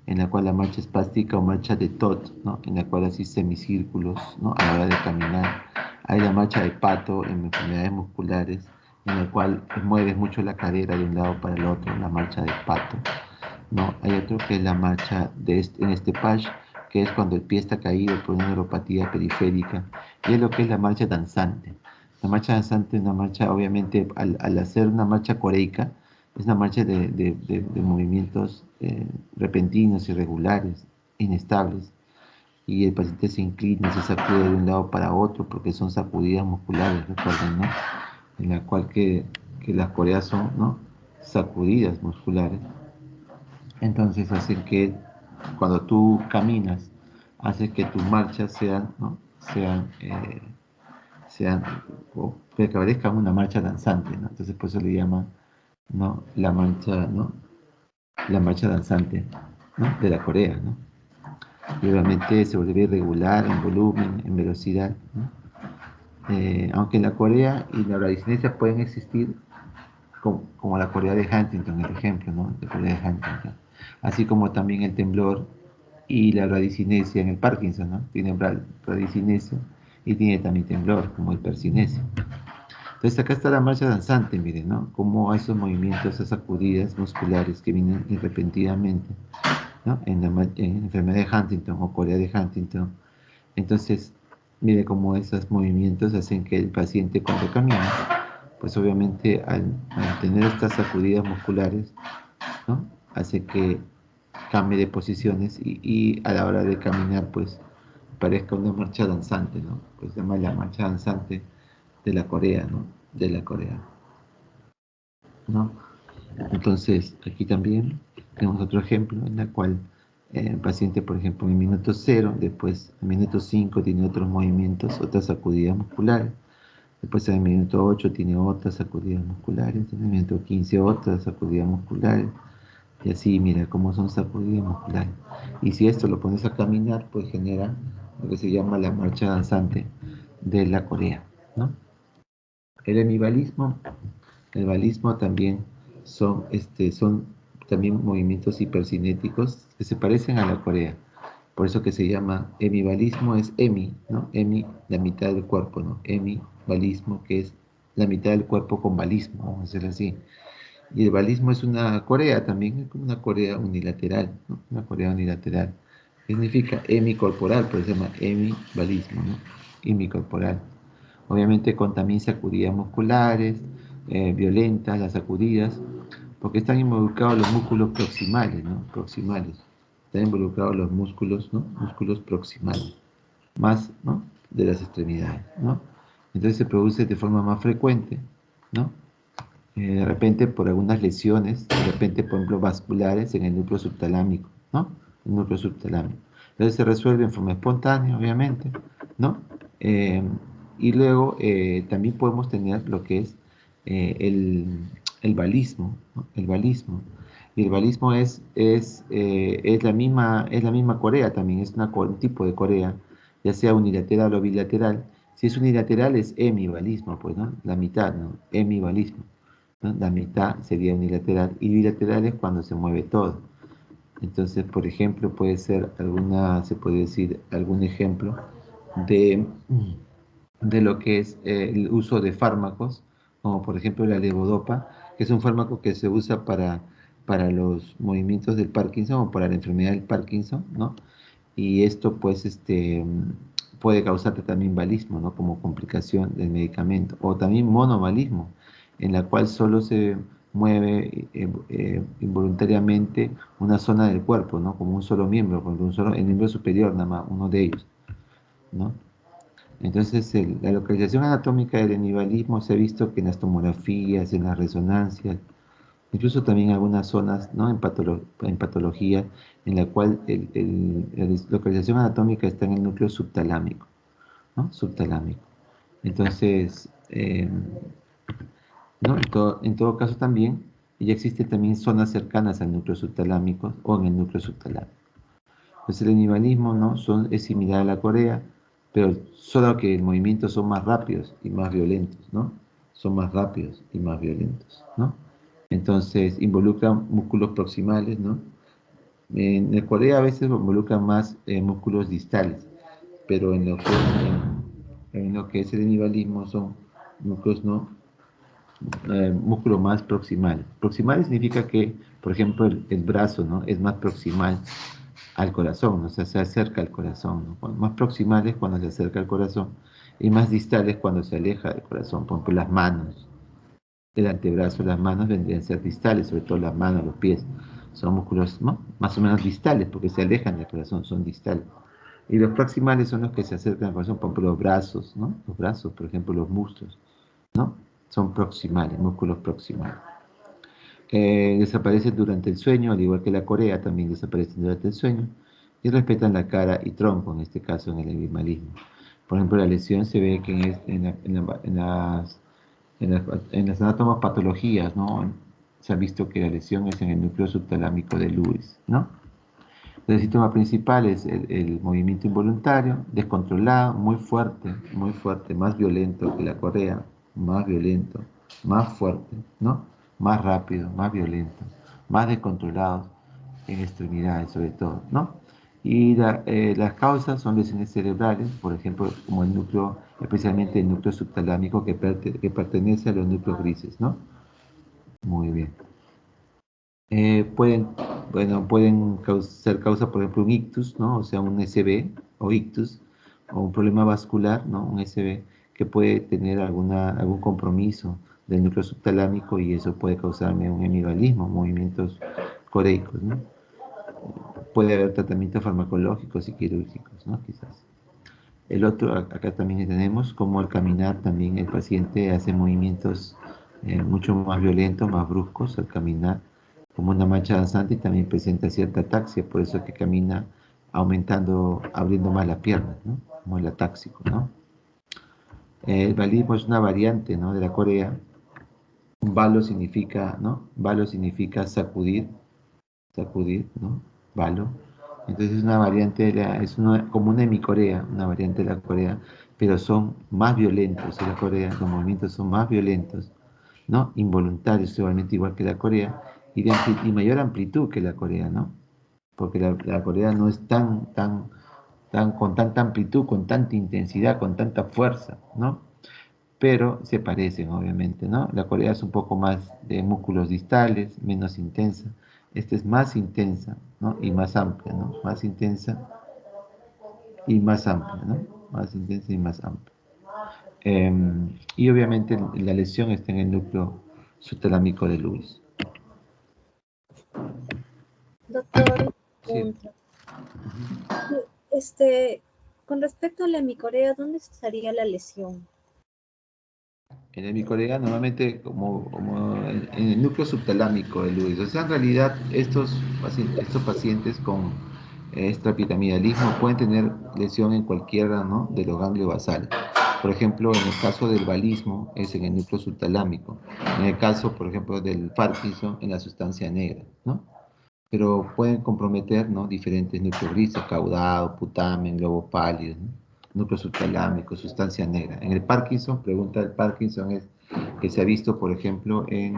en la cual la marcha espástica o marcha de Todd, ¿no? En la cual así semicírculos, ¿no? A la hora de caminar. Hay la marcha de pato en enfermedades musculares, en la cual mueves mucho la cadera de un lado para el otro, la marcha de pato, ¿no? Hay otro que es la marcha en este patch, que es cuando el pie está caído por una neuropatía periférica, y es lo que es la marcha danzante. La marcha danzante es una marcha, obviamente, al hacer una marcha coreica, es una marcha de movimientos repentinos, irregulares, inestables, y el paciente se inclina, se sacude de un lado para otro, porque son sacudidas musculares, recuerden, ¿no? En la cual que las coreas son, ¿no? Sacudidas musculares. Entonces hacen que cuando tú caminas, hace que tus marchas sean, ¿no? sean o que parezcan una marcha danzante, ¿no? Entonces por eso le llaman, ¿no? La marcha danzante, ¿no? De la Corea, ¿no? Y obviamente se vuelve irregular en volumen, en velocidad, ¿no? Aunque la Corea y la bradicinesia pueden existir como la Corea de Huntington, el ejemplo, ¿no? La Corea de Huntington. Así como también el temblor y la bradicinesia en el Parkinson, ¿no? Tiene bradicinesia y tiene también temblor, como el percinesia. Entonces acá está la marcha danzante, miren, ¿no? Como esos movimientos, esas sacudidas musculares que vienen repentinamente, ¿no? En enfermedad de Huntington o Corea de Huntington. Entonces, mire cómo esos movimientos hacen que el paciente cuando camina, pues obviamente al tener estas sacudidas musculares, ¿no? Hace que cambie de posiciones y a la hora de caminar, pues parezca una marcha danzante, ¿no? Pues se llama la marcha danzante de la Corea, ¿no? De la Corea, ¿no? Entonces, aquí también tenemos otro ejemplo en el cual el paciente, por ejemplo, en el minuto 0, después en el minuto 5 tiene otros movimientos, otras sacudidas musculares, después en el minuto 8 tiene otras sacudidas musculares, en el minuto 15 otras sacudidas musculares, y así, mira cómo son sacudidas musculares. Y si esto lo pones a caminar, pues genera lo que se llama la marcha danzante de la Corea, ¿no? El hemibalismo, el balismo también son también movimientos hipercinéticos que se parecen a la Corea. Por eso que se llama hemibalismo, es hemi, ¿no? Hemi, la mitad del cuerpo, ¿no? Hemibalismo, que es la mitad del cuerpo con balismo, vamos a decirlo así. Y el balismo es una Corea también, es como una Corea unilateral, ¿no? Una Corea unilateral. Significa hemicorporal, por eso se llama hemibalismo, ¿no? Hemicorporal. Obviamente con también sacudidas musculares, violentas, las sacudidas, porque están involucrados los músculos proximales, ¿no? Proximales. Están involucrados los músculos, ¿no? Músculos proximales, más, ¿no? De las extremidades, ¿no? Entonces se produce de forma más frecuente, ¿no? De repente por algunas lesiones, de repente, por ejemplo, vasculares en el núcleo subtalámico, ¿no? El núcleo subtalámico. Entonces se resuelve en forma espontánea, obviamente, ¿no? Eh, y luego también podemos tener lo que es eh, el, el balismo, ¿no? El balismo. Y el balismo es la misma Corea también, es un tipo de Corea, ya sea unilateral o bilateral. Si es unilateral es hemibalismo, pues, ¿no? La mitad, ¿no? Hemibalismo, ¿no? La mitad sería unilateral y bilateral es cuando se mueve todo. Entonces, por ejemplo, se puede decir algún ejemplo de, de lo que es el uso de fármacos, como por ejemplo la levodopa, que es un fármaco que se usa para los movimientos del Parkinson o para la enfermedad del Parkinson, ¿no? Y esto pues puede causarte también balismo, ¿no? Como complicación del medicamento, o también monomalismo, en la cual solo se mueve involuntariamente una zona del cuerpo, ¿no? Como un solo miembro, por ejemplo, el miembro superior nada más, uno de ellos, ¿no? Entonces, la localización anatómica del hemibalismo se ha visto que en las tomografías, en las resonancias, incluso también algunas zonas, ¿no? En patología, en la cual la localización anatómica está en el núcleo subtalámico, ¿no? Subtalámico. Entonces, ¿no? En todo caso también, ya existen también zonas cercanas al núcleo subtalámico o en el núcleo subtalámico. Pues el animalismo, ¿no? Es similar a la Corea, pero solo que el movimiento son más rápidos y más violentos, ¿no? Son más rápidos y más violentos, ¿no? Entonces, involucran músculos proximales, ¿no? En el Corea a veces involucran más músculos distales, pero en lo que es el animalismo son músculos, ¿no? Músculo más proximal. Proximal significa que, por ejemplo, el brazo, ¿no? Es más proximal al corazón, ¿no? O sea, se acerca al corazón, ¿no? Más proximal es cuando se acerca al corazón y más distal es cuando se aleja del corazón. Por ejemplo, las manos, el antebrazo, las manos vendrían a ser distales, sobre todo las manos, los pies. Son músculos, ¿no? Más o menos distales porque se alejan del corazón, son distales. Y los proximales son los que se acercan al corazón, por ejemplo, los brazos, ¿no? Los brazos, por ejemplo, los muslos, ¿no? Son proximales, músculos proximales. Desaparecen durante el sueño, al igual que la Corea también desaparecen durante el sueño, y respetan la cara y tronco, en este caso en el animalismo. Por ejemplo, la lesión se ve que en las anátomas patologías, ¿no? Se ha visto que la lesión es en el núcleo subtalámico de Lewis, ¿no? El síntoma principal es el movimiento involuntario, descontrolado, muy fuerte, más violento que la Corea, más violento, más fuerte, ¿no? Más rápido, más violento, más descontrolado en extremidades sobre todo, ¿no? Y las causas son lesiones cerebrales, por ejemplo, como el núcleo, especialmente el núcleo subtalámico que pertenece a los núcleos grises, ¿no? Muy bien. Pueden, bueno, pueden ser causa, por ejemplo, un ictus, ¿no? O sea, un SB o ictus, o un problema vascular, ¿no? Un SB que puede tener algún compromiso del núcleo subtalámico y eso puede causarme un hemibalismo, movimientos coreicos, ¿no? Puede haber tratamientos farmacológicos y quirúrgicos, ¿no? Quizás. El otro, acá también tenemos, como al caminar también el paciente hace movimientos mucho más violentos, más bruscos al caminar, como una mancha danzante y también presenta cierta ataxia, por eso es que camina aumentando, abriendo más las piernas, ¿no? Como el atáxico, ¿no? El balismo es una variante, ¿no? De la corea. Balo significa, ¿no? Balo significa sacudir, sacudir, ¿no? Balo. Entonces es una variante de la, es una, como una hemicorea, una variante de la corea, pero son más violentos en la corea, los movimientos son más violentos, ¿no? Involuntarios, igualmente igual que la corea, y mayor amplitud que la corea, ¿no? Porque la corea no es con tanta amplitud, con tanta intensidad, con tanta fuerza, ¿no? Pero se parecen, obviamente, ¿no? La corea es un poco más de músculos distales, menos intensa. Esta es más intensa, ¿no? Y más amplia, ¿no? Más intensa y más amplia, ¿no? Más intensa y más amplia. Y obviamente la lesión está en el núcleo subtalámico de Lewis. Doctor, Sí. pregunta. Este, con respecto a la hemicorea, ¿dónde estaría la lesión? En el hemicorea normalmente como en el núcleo subtalámico de Lewis. O sea, en realidad estos pacientes con extrapiramidalismo pueden tener lesión en cualquiera, ¿no? De los ganglios basales. Por ejemplo, en el caso del balismo es en el núcleo subtalámico. En el caso, por ejemplo, del Parkinson en la sustancia negra, ¿no? Pero pueden comprometer, ¿no? Diferentes núcleos grises, caudado, putamen, globo pálido, ¿no? Núcleo subtalámico, sustancia negra. En el Parkinson, pregunta del Parkinson es que se ha visto, por ejemplo, en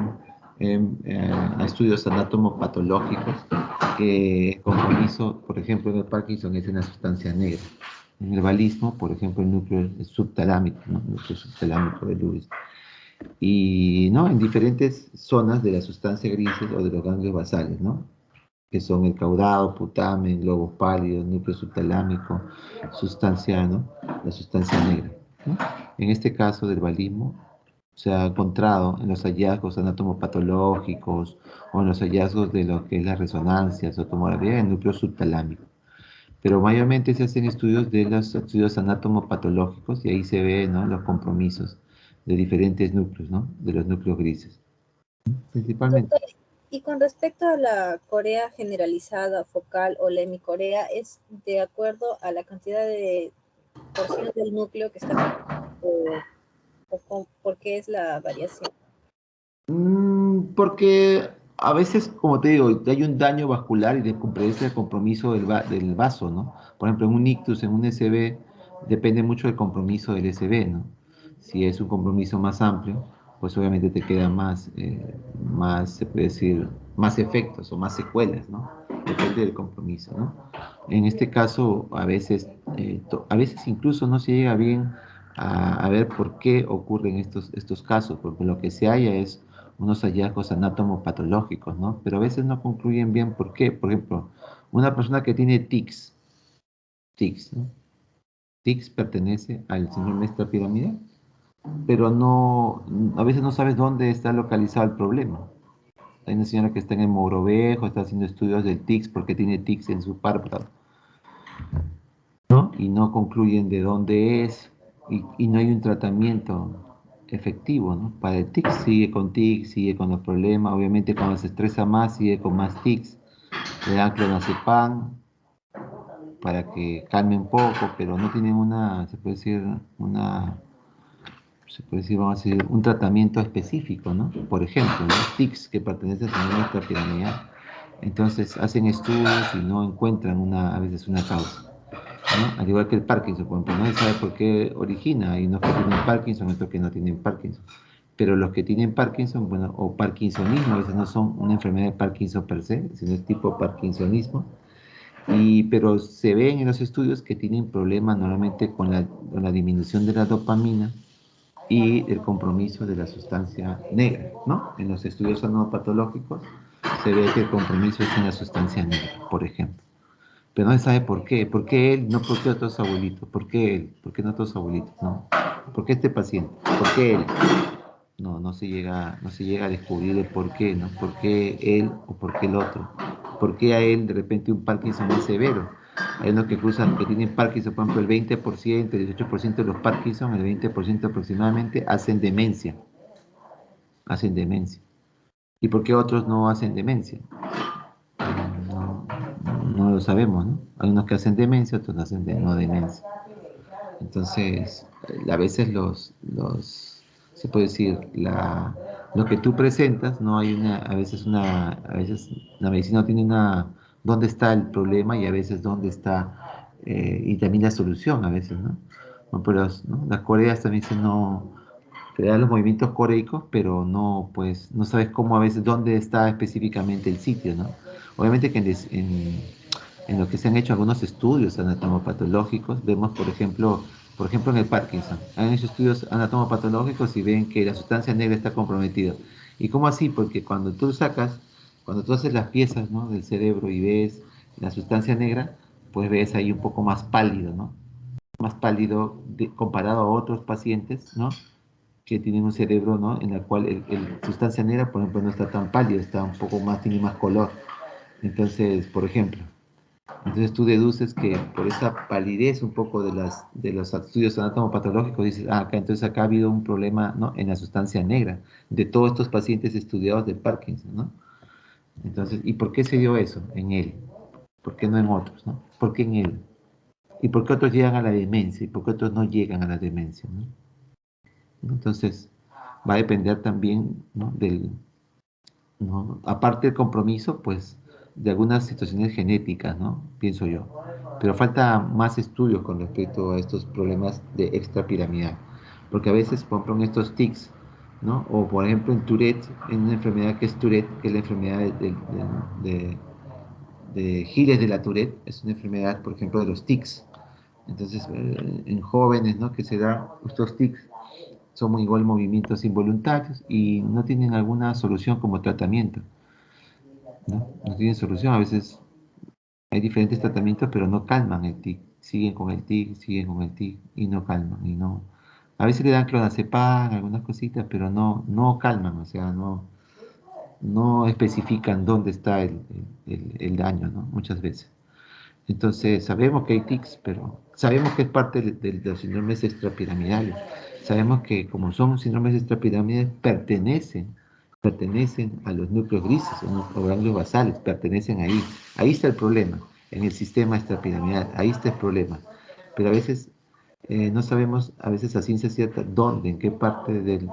estudios anatomopatológicos, que el compromiso, por ejemplo, en el Parkinson es en la sustancia negra. En el balismo, por ejemplo, el núcleo subtalámico, ¿no? El núcleo subtalámico de Lewis. Y, ¿no? En diferentes zonas de la sustancia grises o de los ganglios basales, ¿no? Que son el caudado, putamen, globos pálidos, núcleo subtalámico, sustancia, ¿no? La sustancia negra, ¿no? En este caso del balismo, se ha encontrado en los hallazgos anatomopatológicos o en los hallazgos de lo que es la resonancia o tomografía el núcleo subtalámico. Pero mayormente se hacen estudios de los estudios anatomopatológicos y ahí se ve, ¿no? Los compromisos de diferentes núcleos, ¿no? De los núcleos grises, principalmente. Doctor, y con respecto a la corea generalizada, focal o la hemicorea, ¿es de acuerdo a la cantidad de porción del núcleo que está o, por qué es la variación? Porque a veces, como te digo, hay un daño vascular y descomprende el compromiso del vaso, ¿no? Por ejemplo, en un ictus, en un SB, depende mucho del compromiso del SB, ¿no? Si es un compromiso más amplio, pues obviamente te queda más, se puede decir, más efectos o más secuelas, ¿no? Depende del compromiso, ¿no? En este caso, a veces incluso no se llega bien a ver por qué ocurren estos casos, porque lo que se halla es unos hallazgos anatomopatológicos, ¿no? Pero a veces no concluyen bien por qué. Por ejemplo, una persona que tiene tics, ¿no? Tics pertenece al síndrome extrapiramidal, pero no, a veces no sabes dónde está localizado el problema. Hay una señora que está en el Mogrovejo, está haciendo estudios del tics porque tiene tics en su párpado, ¿no? Y no concluyen de dónde es y no hay un tratamiento efectivo, ¿no? Para el tic, sigue con los problemas, obviamente cuando se estresa más, sigue con más tics, le dan clonazepam para que calme un poco, pero no tienen vamos a decir, un tratamiento específico, ¿no? Por ejemplo, los tics que pertenecen a nuestra pirámide, entonces hacen estudios y no encuentran a veces una causa, ¿no? Al igual que el Parkinson, por ejemplo, no se sabe por qué origina, hay unos que tienen Parkinson, otros que no tienen Parkinson. Pero los que tienen Parkinson, bueno, o Parkinsonismo, a veces no son una enfermedad de Parkinson per se, sino es tipo Parkinsonismo, pero se ven en los estudios que tienen problemas normalmente con la disminución de la dopamina y el compromiso de la sustancia negra, ¿no? En los estudios anopatológicos se ve que el compromiso es en la sustancia negra, por ejemplo. Pero no se sabe por qué. ¿Por qué él? No por qué otros abuelitos. ¿Por qué él? ¿Por qué no otros abuelitos? No. ¿Por qué este paciente? ¿Por qué él? No se llega a descubrir el por qué, ¿no? ¿Por qué él o por qué el otro? ¿Por qué a él de repente un Parkinson más severo? Hay unos que cruzan, que tienen Parkinson, por ejemplo, el 20%, el 18% de los Parkinson, el 20% aproximadamente, hacen demencia. Hacen demencia. ¿Y por qué otros no hacen demencia? No, no lo sabemos, ¿no? Hay unos que hacen demencia, otros hacen no demencia. Entonces, a veces se puede decir, lo que tú presentas, no hay a veces la medicina no tiene dónde está el problema y a veces dónde está, y también la solución a veces, ¿no? No, pero ¿no? Las coreas también dicen no, te dan los movimientos coreicos, pero no, pues, no sabes cómo a veces dónde está específicamente el sitio, ¿no? Obviamente que en lo que se han hecho algunos estudios anatomopatológicos, vemos, por ejemplo, en el Parkinson, han hecho estudios anatomopatológicos y ven que la sustancia negra está comprometida. ¿Y cómo así? Porque cuando tú haces las piezas, ¿no?, del cerebro y ves la sustancia negra, pues ves ahí un poco más pálido, ¿no? Más pálido comparado a otros pacientes, ¿no?, que tienen un cerebro, ¿no?, en la cual sustancia negra, por ejemplo, no está tan pálido, está un poco más, tiene más color. Entonces, por ejemplo, entonces tú deduces que por esa palidez un poco de los estudios anatomopatológicos, dices, entonces acá ha habido un problema, ¿no?, en la sustancia negra de todos estos pacientes estudiados de Parkinson, ¿no? Entonces, ¿y por qué se dio eso en él? ¿Por qué no en otros, no? ¿Por qué en él? ¿Y por qué otros llegan a la demencia? ¿Y por qué otros no llegan a la demencia, no? Entonces, va a depender también, ¿no?, ¿no? Aparte del compromiso, pues, de algunas situaciones genéticas, ¿no? Pienso yo. Pero falta más estudios con respecto a estos problemas de extrapiramidal. Porque a veces, por ejemplo, en estos tics, ¿no? O por ejemplo en Tourette, en una enfermedad que es Tourette, que es la enfermedad de Gilles de la Tourette, es una enfermedad, por ejemplo, de los tics. Entonces, en jóvenes, ¿no?, que se dan estos tics, son igual movimientos involuntarios y no tienen alguna solución como tratamiento, ¿no? No tienen solución. A veces hay diferentes tratamientos, pero no calman el tic. Siguen con el tic, siguen con el tic y no calman. Y no. A veces le dan clonazepam, algunas cositas, pero no calman, o sea, no especifican dónde está el daño, ¿no? Muchas veces. Entonces, sabemos que hay tics, pero sabemos que es parte de los síndromes extrapiramidales. Sabemos que como son síndromes extrapiramidales, pertenecen a los núcleos grises o ganglios basales, pertenecen ahí. Ahí está el problema, en el sistema extrapiramidal, ahí está el problema. Pero a veces no sabemos, a veces a ciencia cierta, dónde, en qué parte del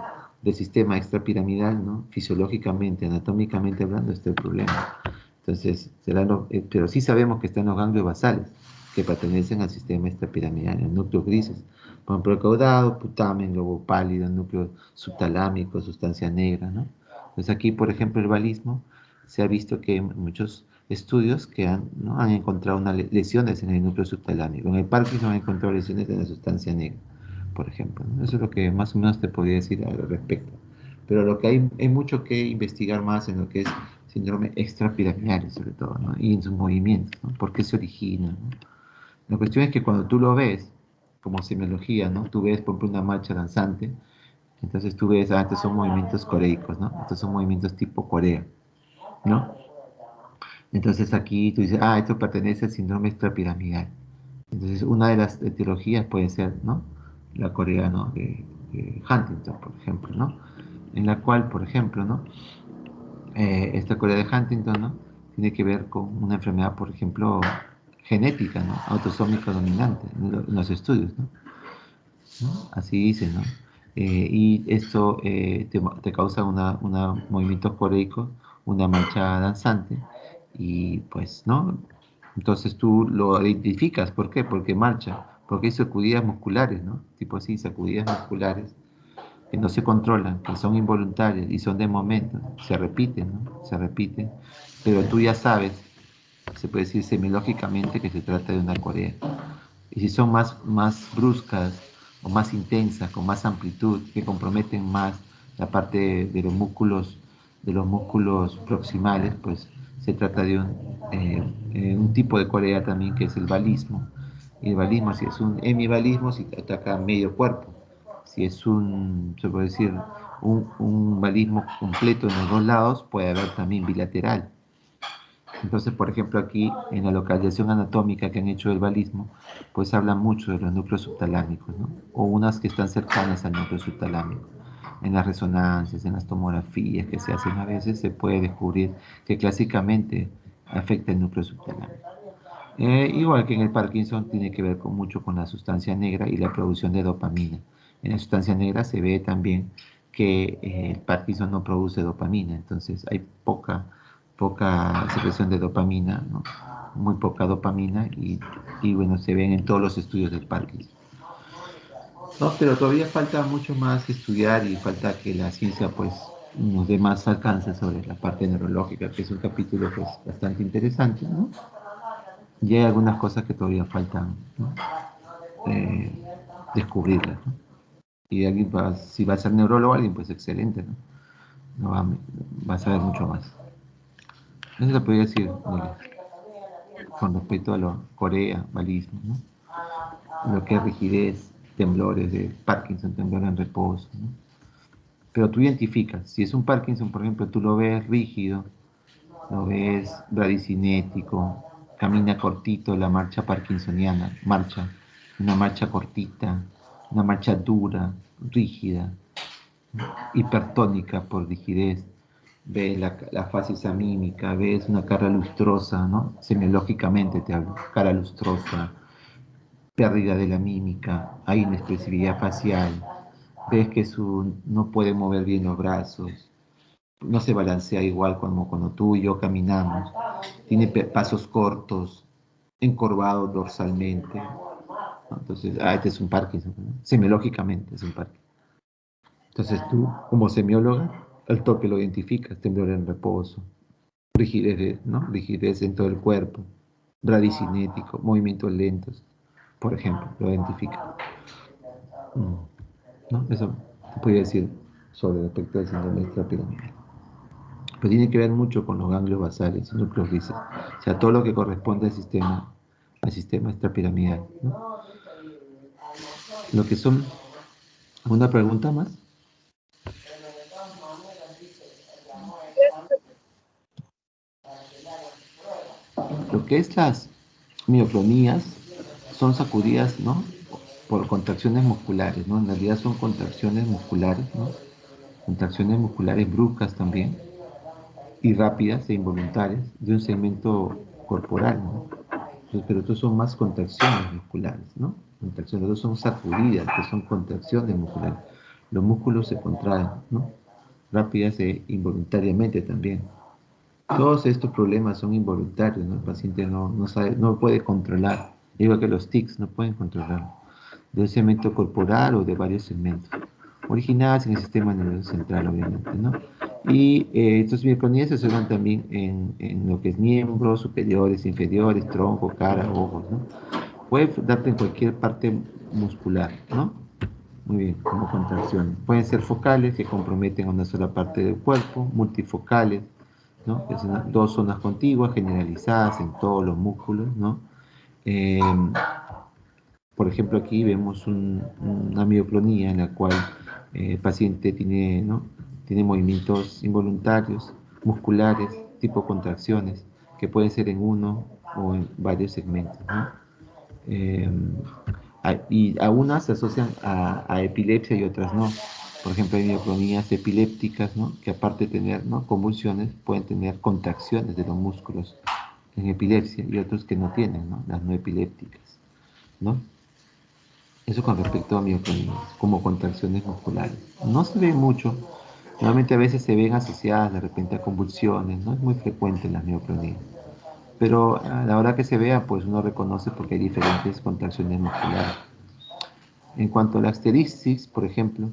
sistema extrapiramidal, ¿no?, fisiológicamente, anatómicamente hablando, está el problema. Entonces, pero sí sabemos que están los ganglios basales, que pertenecen al sistema extrapiramidal, en núcleos grises. Por ejemplo, el caudado, putamen, globo pálido, núcleo subtalámico, sustancia negra, ¿no? Entonces aquí, por ejemplo, el balismo, se ha visto que en muchos estudios que ¿no?, han encontrado lesiones en el núcleo subtalámico. En el Parkinson han encontrado lesiones en la sustancia negra, por ejemplo, ¿no? Eso es lo que más o menos te podría decir al respecto. Pero lo que hay mucho que investigar más en lo que es síndrome extrapiramidal, sobre todo, ¿no?, y en sus movimientos, ¿no? ¿Por qué se origina, ¿no? La cuestión es que cuando tú lo ves, como semiología, ¿no?, tú ves, por ejemplo, una marcha danzante, entonces tú ves, estos son movimientos coreicos, ¿no? Estos son movimientos tipo Corea, ¿no? Entonces aquí tú dices, esto pertenece al síndrome extrapiramidal. Entonces una de las etiologías puede ser, ¿no?, la Corea, ¿no?, de Huntington, por ejemplo, ¿no? En la cual, por ejemplo, ¿no?, esta Corea de Huntington, ¿no?, tiene que ver con una enfermedad, por ejemplo, genética, ¿no?, autosómica dominante, en los estudios, ¿no? ¿No? Así dicen, ¿no? Y esto te causa movimientos coreicos, una marcha danzante, y pues, ¿no? Entonces tú lo identificas, ¿por qué? Porque marcha, porque hay sacudidas musculares, ¿no? Tipo así, sacudidas musculares que no se controlan, que son involuntarias y son de momento, se repiten, ¿no? Se repiten, pero tú ya sabes, se puede decir semiológicamente, que se trata de una corea. Y si son más bruscas o más intensas, con más amplitud, que comprometen más la parte de los músculos proximales, pues se trata de un tipo de corea también, que es el balismo. Y el balismo, si es un hemibalismo, si ataca medio cuerpo. Si es se puede decir, un balismo completo en los dos lados, puede haber también bilateral. Entonces, por ejemplo, aquí en la localización anatómica que han hecho del balismo, pues habla mucho de los núcleos subtalámicos, ¿no? O unas que están cercanas al núcleo subtalámico. En las resonancias, en las tomografías que se hacen a veces, se puede descubrir que clásicamente afecta el núcleo subtalámico. Igual que en el Parkinson, tiene que ver mucho con la sustancia negra y la producción de dopamina. En la sustancia negra se ve también que el Parkinson no produce dopamina, entonces hay poca secreción de dopamina, ¿no? Muy poca dopamina y bueno, se ven en todos los estudios del Parkinson. No, pero todavía falta mucho más estudiar y falta que la ciencia pues nos dé más alcance sobre la parte neurológica, que es un capítulo pues bastante interesante, ¿no? Y hay algunas cosas que todavía faltan, ¿no? eh, descubrirlas, ¿no? Y alguien si va a ser neurólogo, alguien pues excelente, ¿no? No va a saber mucho más. Eso se podría decir, con respecto a lo Corea, balismo, ¿no? Lo que es rigidez, temblores de Parkinson, temblor en reposo, ¿no? Pero tú identificas, si es un Parkinson, por ejemplo, tú lo ves rígido, lo ves bradicinético, camina cortito, la marcha parkinsoniana, una marcha cortita, una marcha dura, rígida, hipertónica por rigidez. Ves la facies amímica, ves una cara lustrosa, ¿no? Semiológicamente te hablo, cara lustrosa, pérdida de la mímica, hay inexpresividad facial, ves que no puede mover bien los brazos, no se balancea igual como cuando tú y yo caminamos, tiene pasos cortos, encorvado dorsalmente, ¿no? Entonces, este es un Parkinson, ¿no? Semiológicamente es un Parkinson. Entonces tú, como semióloga, al toque lo identificas, temblor en reposo, rigidez, ¿no? Rigidez en todo el cuerpo, bradicinético, movimientos lentos, por ejemplo, lo identifica. ¿No? Eso te podría decir sobre el aspecto del síndrome extrapiramidal. Pero tiene que ver mucho con los ganglios basales y núcleos grises, o sea, todo lo que corresponde al sistema extrapiramidal, ¿no? Lo que son, ¿una pregunta más? Lo que es las mioclonías son sacudidas, ¿no? Por contracciones musculares, ¿no? En realidad son contracciones musculares, ¿no? Contracciones musculares bruscas también, y rápidas e involuntarias de un segmento corporal, ¿no? Entonces, pero estos son más contracciones musculares, ¿no? Contracciones, otros son sacudidas, que son contracciones musculares. Los músculos se contraen, ¿no? Rápidas e involuntariamente también. Todos estos problemas son involuntarios, ¿no? El paciente no sabe, no puede controlar, igual que los tics, no pueden controlar de un segmento corporal o de varios segmentos, originadas en el sistema nervioso central, obviamente, ¿no? Y estos micronías se observan también en lo que es miembros superiores, inferiores, tronco, cara, ojos, ¿no? Puede darte en cualquier parte muscular, ¿no? Muy bien, como contracciones. Pueden ser focales, que comprometen a una sola parte del cuerpo, multifocales, ¿no? Que son dos zonas contiguas, generalizadas en todos los músculos, ¿no? Eh, por ejemplo, aquí vemos una mioclonía en la cual el paciente tiene, ¿no? Tiene movimientos involuntarios, musculares, tipo contracciones, que pueden ser en uno o en varios segmentos, ¿no? Eh, y a unas se asocian a epilepsia y otras no. Por ejemplo, hay mioclonías epilépticas, ¿no? Que aparte de tener, ¿no? convulsiones, pueden tener contracciones de los músculos en epilepsia, y otros que no tienen, ¿no? Las no epilépticas, ¿no? Eso con respecto a mioclonías, como contracciones musculares. No se ve mucho, normalmente a veces se ven asociadas de repente a convulsiones, no es muy frecuente en las mioclonías. Pero a la hora que se vea, pues uno reconoce porque hay diferentes contracciones musculares. En cuanto a la asteriscis, por ejemplo,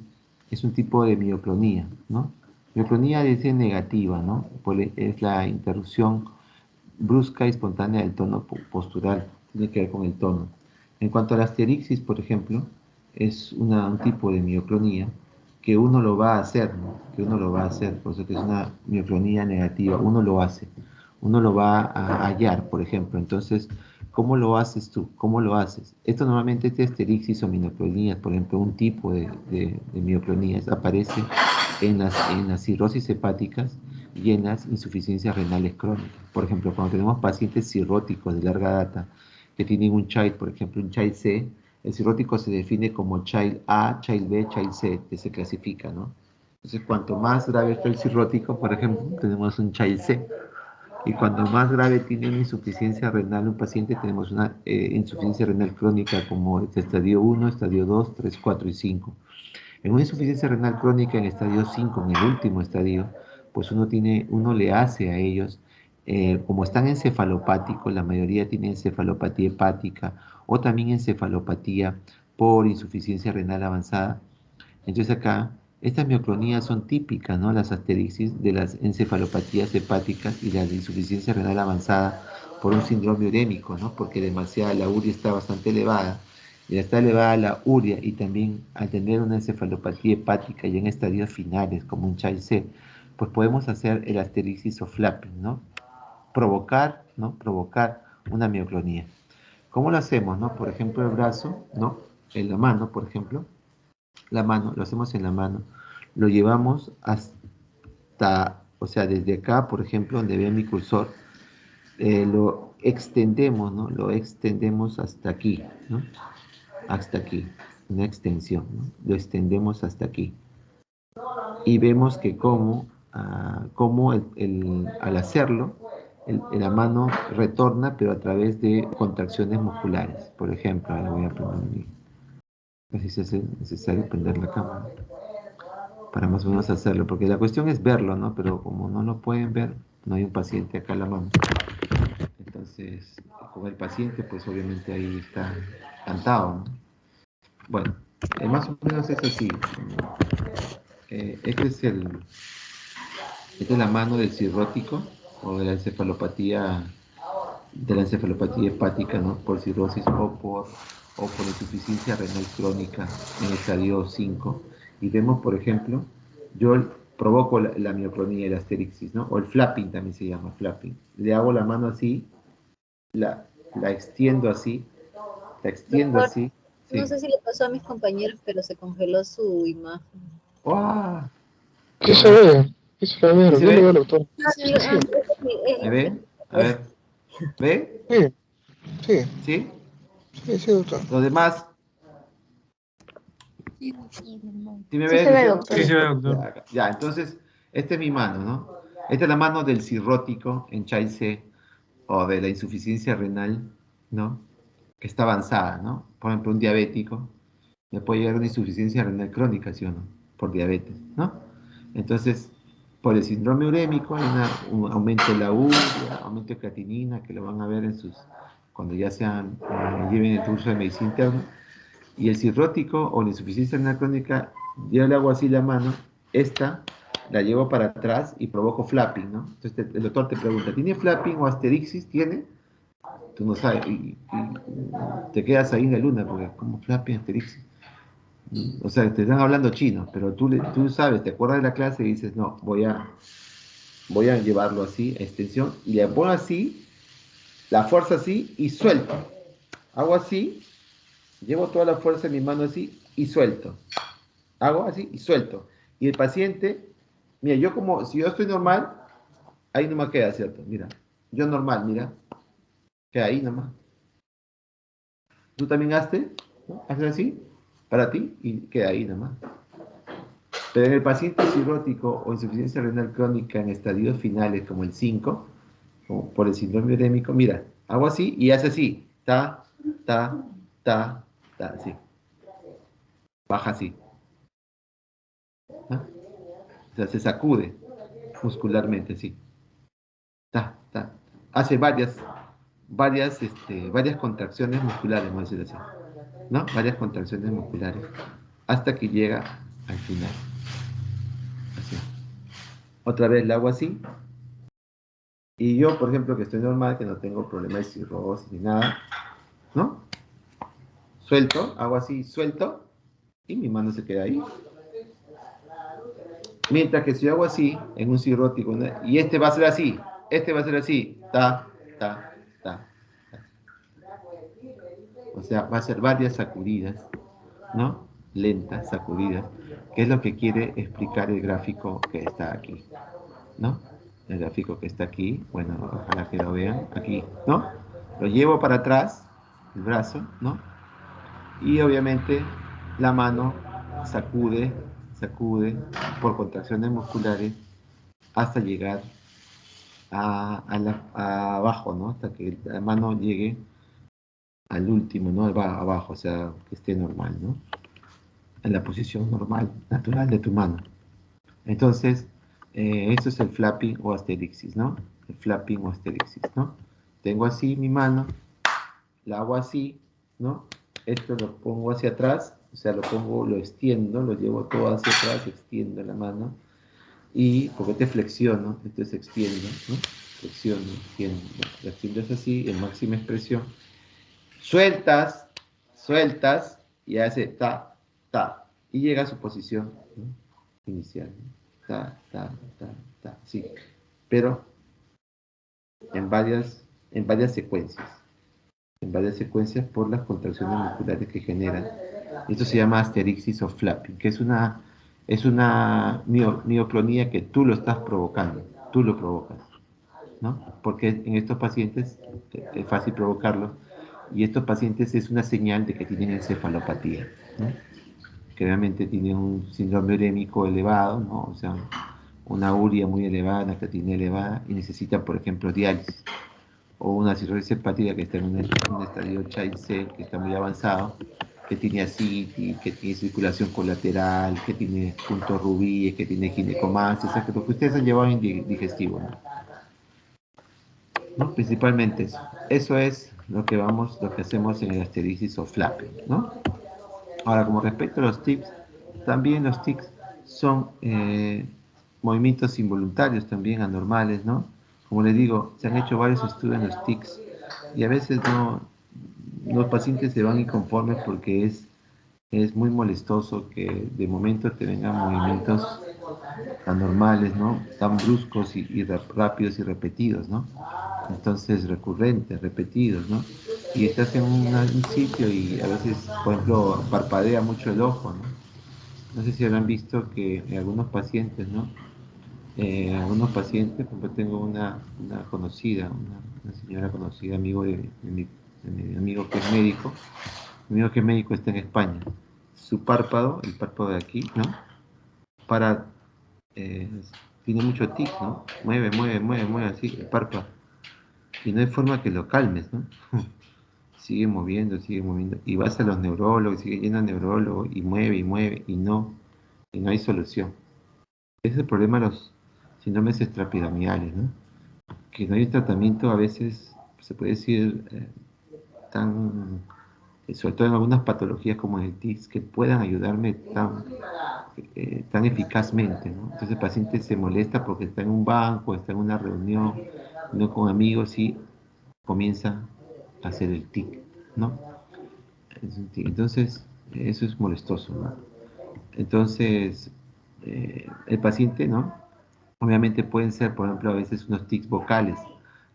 es un tipo de mioclonía, ¿no? Mioclonía es negativa, ¿no? Es la interrupción brusca y espontánea del tono postural, tiene que ver con el tono. En cuanto a la asterixis, por ejemplo, es un tipo de mioclonía que uno lo va a hacer, ¿no? Que uno lo va a hacer, por eso que es una mioclonía negativa, uno lo hace, uno lo va a hallar, por ejemplo. Entonces, ¿cómo lo haces tú? ¿Cómo lo haces? Esto normalmente es asterixis o mioclonías, por ejemplo, un tipo de mioclonías aparece en las cirrosis hepáticas llenas insuficiencias renales crónicas. Por ejemplo, cuando tenemos pacientes cirróticos de larga data que tienen un child, por ejemplo, un child C, el cirrótico se define como child A, child B, child C, que se clasifica, ¿no? Entonces, cuanto más grave está el cirrótico, por ejemplo, tenemos un child C. Y cuando más grave tiene una insuficiencia renal un paciente, tenemos una insuficiencia renal crónica como estadio 1, estadio 2, 3, 4 y 5. En una insuficiencia renal crónica en estadio 5, en el último estadio, pues uno le hace a ellos, como están encefalopáticos, la mayoría tiene encefalopatía hepática o también encefalopatía por insuficiencia renal avanzada. Entonces acá, estas mioclonías son típicas, ¿no? Las asterixis de las encefalopatías hepáticas y las de insuficiencia renal avanzada por un síndrome urémico, ¿no? Porque la urea está bastante elevada, y está elevada la urea, y también al tener una encefalopatía hepática y en estadios finales, como un child C, pues podemos hacer el asterixis o flapping, ¿no? Provocar, ¿no? Provocar una mioclonía. ¿Cómo lo hacemos, no? Por ejemplo, el brazo, ¿no? En la mano, por ejemplo, la mano, lo hacemos en la mano, lo llevamos hasta, o sea, desde acá, por ejemplo, donde ve mi cursor, lo extendemos, ¿no? Lo extendemos hasta aquí, ¿no? Hasta aquí, una extensión, ¿no? Lo extendemos hasta aquí. Y vemos que como al hacerlo, la mano retorna, pero a través de contracciones musculares. Por ejemplo, ahora voy a prender, así se hace necesario prender la cámara para más o menos hacerlo, porque la cuestión es verlo, ¿no? Pero como no lo pueden ver, no hay un paciente acá a la mano. Entonces, con el paciente, pues obviamente ahí está cantado, ¿no? Bueno, más o menos es así. Este es esta es la mano del cirrótico o de la encefalopatía hepática, ¿no? Por cirrosis o por insuficiencia renal crónica en estadio 5. Y vemos, por ejemplo, yo provoco la mioclonía, el asterixis, ¿no? O el flapping también se llama, flapping. Le hago la mano así, la extiendo así, la extiendo Doctor, así, no sí. sé si le pasó a mis compañeros, pero se congeló su imagen. ¡Wow! Sí se Ahora, ve, sí se ve, ¿sí se yo lo veo, ve? doctor. Sí, sí, sí. ¿Me ve? A ver, ¿ve? Sí, sí, ¿Sí? sí, sí, doctor. Los demás, ¿sí me Sí ves, se ve, Luciano? doctor. Sí, se ve, doctor. Ya, entonces, esta es mi mano, ¿no? Esta es la mano del cirrótico en Child C o de la insuficiencia renal, ¿no? Que está avanzada, ¿no? Por ejemplo, un diabético le puede llegar una insuficiencia renal crónica, ¿sí o no? Por diabetes, ¿no? Entonces, por el síndrome urémico hay un aumento de la urea, aumento de creatinina, que lo van a ver cuando ya lleven el curso de medicina interna. Y el cirrótico o la insuficiencia renal crónica, yo le hago así la mano, esta la llevo para atrás y provoco flapping, ¿no? Entonces el doctor te pregunta, ¿tiene flapping o asterixis? ¿Tiene? Tú no sabes, y te quedas ahí en la luna, porque como flapping, asterixis. O sea, te están hablando chino, pero tú sabes, te acuerdas de la clase y dices, no, voy a llevarlo así, a extensión, y le pongo así, la fuerza así, y suelto. Hago así, llevo toda la fuerza en mi mano así, y suelto. Hago así y suelto. Y el paciente, mira, si yo estoy normal, ahí nomás queda, ¿cierto? Mira, yo normal, mira, queda ahí nomás. Tú también hazte, ¿no? Haces así, para ti, y queda ahí nomás. Pero en el paciente cirrótico o insuficiencia renal crónica en estadios finales, como el 5, como por el síndrome urémico, mira, hago así y hace así, ta, ta, ta, ta, así. Baja así. ¿No? O sea, se sacude muscularmente, sí. Ta, ta. Hace varias contracciones musculares, vamos a decir así, ¿no? Varias contracciones musculares hasta que llega al final. Así. Otra vez la hago así. Y yo, por ejemplo, que estoy normal, que no tengo problema de cirrosis ni nada, ¿no? Suelto, hago así, suelto, y mi mano se queda ahí. Mientras que si yo hago así, en un cirrótico, ¿no? Y este va a ser así, ta, ta, ta. O sea, va a ser varias sacudidas, ¿no? Lentas, sacudidas, que es lo que quiere explicar el gráfico que está aquí, ¿no? el gráfico que está aquí, bueno, ojalá que lo vean, aquí, ¿no? Lo llevo para atrás, el brazo, ¿no? Y obviamente la mano sacude, sacude por contracciones musculares hasta llegar a abajo, ¿no? Hasta que la mano llegue al último, ¿no? Abajo, o sea, que esté normal, ¿no? En la posición normal, natural de tu mano. Entonces, esto es el flapping o asterixis, ¿no? El flapping o asterixis, ¿no? Tengo así mi mano, la hago así, ¿no? Esto lo pongo hacia atrás, o sea, lo pongo, lo extiendo, lo llevo todo hacia atrás, extiendo la mano, y porque te flexiono, entonces extiendo, ¿no? Flexiono, extiendo, ¿no? La extiendes así, en máxima expresión. Sueltas, sueltas, y hace ta, ta, y llega a su posición, ¿no? Inicial, ¿no? Ta, ta, ta, ta, sí. Pero en varias secuencias por las contracciones musculares que generan. Esto se llama asterixis o flapping, que es una mioclonía que tú lo estás provocando, tú lo provocas, ¿no? Porque en estos pacientes es fácil provocarlo, y estos pacientes es una señal de que tienen encefalopatía, ¿no? Que realmente tienen un síndrome urémico elevado, ¿no? O sea, una urea muy elevada, una creatinina elevada, y necesitan, por ejemplo, diálisis, o una cirrosis hepática que está en un estadio Child C, que está muy avanzado, que tiene ascitis, que tiene circulación colateral, que tiene puntos rubíes, que tiene ginecomastia, o sea, que lo que ustedes han llevado en digestivo, ¿no? ¿No? Principalmente eso. Eso es lo que hacemos en el asterixis o flapping, ¿no? Ahora, como respecto a los tics, también los tics son movimientos involuntarios, también anormales, ¿no? Como les digo, se han hecho varios estudios en los tics, y a veces no, los pacientes se van inconformes porque es muy molestoso que de momento te vengan movimientos anormales, ¿no? Tan bruscos y rápidos y repetidos, ¿no? Entonces recurrentes, repetidos, ¿no? Y estás en un sitio y a veces, por ejemplo, parpadea mucho el ojo, ¿no? No sé si habrán visto que en algunos pacientes, ¿no? Algunos pacientes, por ejemplo, tengo una conocida, una señora conocida, amigo de mi amigo que es médico. Mi amigo que es médico está en España. Su párpado, el párpado de aquí, ¿no? Para, eh, tiene mucho tic, ¿no? Mueve, mueve, mueve, mueve así el párpado. Y no hay forma que lo calmes, ¿no? Sigue moviendo. Y vas a los neurólogos, sigue yendo al neurólogo y mueve, y no hay solución. Ese es el problema de los síndromes extrapiramidales, ¿no? Que no hay un tratamiento a veces, se puede decir, tan, sobre todo en algunas patologías como el TICS, que puedan ayudarme tan eficazmente, ¿no? Entonces el paciente se molesta porque está en un banco, está en una reunión, no con amigos, y comienza a hacer el tic, ¿no? Entonces, eso es molestoso, ¿no? Entonces, el paciente, ¿no? Obviamente pueden ser, por ejemplo, a veces unos tics vocales.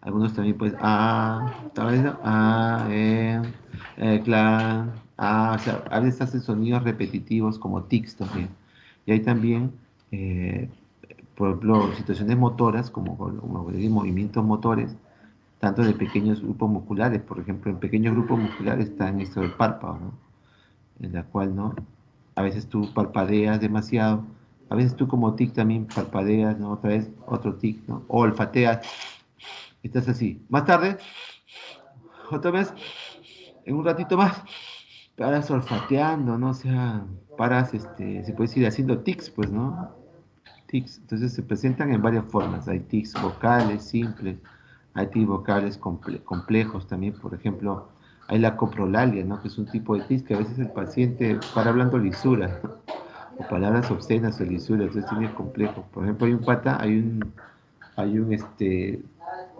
Algunos también pueden, ¿sabes? O sea, a veces hacen sonidos repetitivos como tics también. Y hay también, eh, por ejemplo, situaciones motoras, como decir, movimientos motores, tanto de pequeños grupos musculares. Por ejemplo, en pequeños grupos musculares está en esto del párpado, ¿no? En la cual, ¿no? A veces tú parpadeas demasiado, a veces tú como tic también parpadeas, ¿no? Otra vez otro tic, ¿no? O olfateas, estás así. Más tarde, otra vez, en un ratito más, paras olfateando, ¿no? O sea, paras, se puede decir, haciendo tics, pues, ¿no? Tics. Entonces se presentan en varias formas. Hay tics vocales simples, hay tics vocales complejos también. Por ejemplo, hay la coprolalia, ¿no? Que es un tipo de tics que a veces el paciente para hablando lisuras, ¿no? O palabras obscenas o lisuras, entonces tiene complejo. Por ejemplo, hay un pata, hay un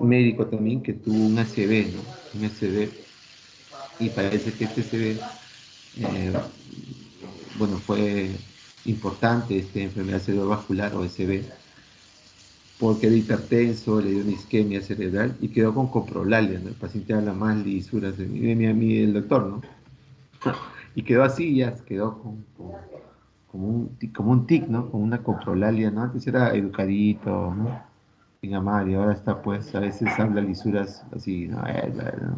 médico también que tuvo un ACV, ¿no? Un ACV, y parece que este ACV, eh, bueno, fue importante, enfermedad cerebrovascular o ACV, porque era hipertenso, le dio una isquemia cerebral y quedó con coprolalia, ¿no? El paciente habla más lisuras el doctor, ¿no? Y quedó así, ya quedó como un tic, ¿no? Como una coprolalia, ¿no? Antes era educadito, ¿no? Venga, Mario, ahora está pues, a veces habla lisuras así, ¿no?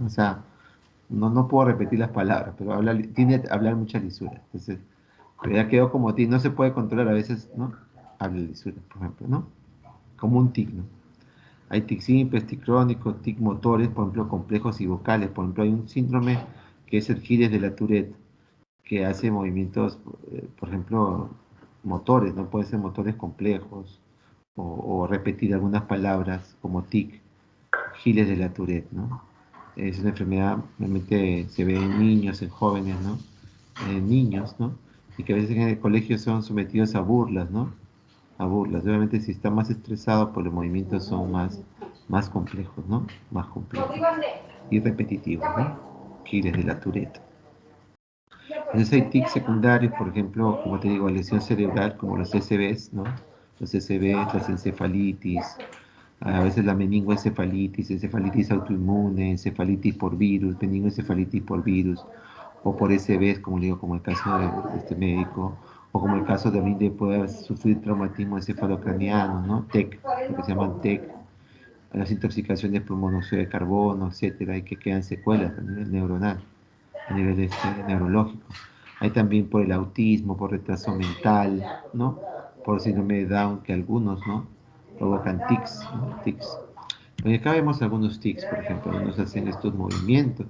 O sea, no puedo repetir las palabras, pero tiene a hablar mucha lisura. Entonces, pero ya quedó como ti, no se puede controlar a veces, ¿no? Habla lisura, por ejemplo, ¿no? Como un tic, ¿no? Hay tic simples, tic crónicos, tic motores, por ejemplo, complejos y vocales. Por ejemplo, hay un síndrome que es el Gilles de la Tourette, que hace movimientos, por ejemplo, motores, ¿no? Pueden ser motores complejos o repetir algunas palabras como tic, Gilles de la Tourette, ¿no? Es una enfermedad, realmente se ve en niños, en jóvenes, ¿no? En niños, ¿no? Y que a veces en el colegio son sometidos a burlas, ¿no? A burlas. Obviamente si está más estresado, pues los movimientos son más complejos, ¿no? Más complejos y repetitivos, ¿no? Giles de la Tourette. Entonces hay tics secundarios, por ejemplo, como te digo, lesión cerebral, como los SBs, ¿no? Los SBs, las encefalitis, a veces la meningoencefalitis, encefalitis autoinmune, encefalitis por virus, meningoencefalitis por virus, o por SBs, como le digo, como el caso de este médico, o como el caso también de poder sufrir traumatismo encefalocraniano, ¿no? TEC, lo que se llaman TEC, las intoxicaciones por monóxido de carbono, etcétera, y que quedan secuelas a nivel neuronal, a nivel neurológico. Hay también por el autismo, por retraso mental, ¿no? Por síndrome de Down, que algunos, ¿no? Provocan tics, ¿no? Tics. Y acá vemos algunos tics, por ejemplo, algunos hacen estos movimientos,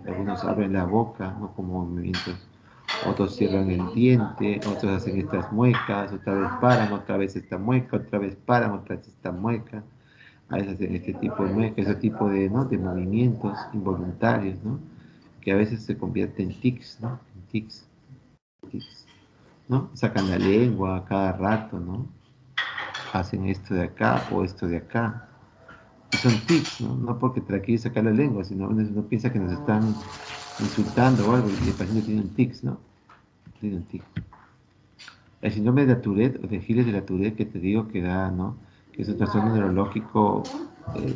algunos abren la boca, ¿no? Como movimientos, otros cierran el diente, otros hacen estas muecas, otra vez paran, otra vez esta mueca, otra vez paran, otra vez esta mueca, a veces hacen este tipo de muecas, ese tipo de, ¿no? de movimientos involuntarios, ¿no? Que a veces se convierten en tics, ¿no? En tics, tics, ¿no? Sacan la lengua a cada rato, ¿no? Hacen esto de acá o esto de acá. Y son tics, ¿no? No porque te la quieres sacar la lengua, sino uno piensa que nos están insultando o algo y el paciente tiene un tics, ¿no? Tiene un tic. El síndrome de la Tourette o de Gilles de la Tourette que te digo que da, ¿no? Que es un trastorno neurológico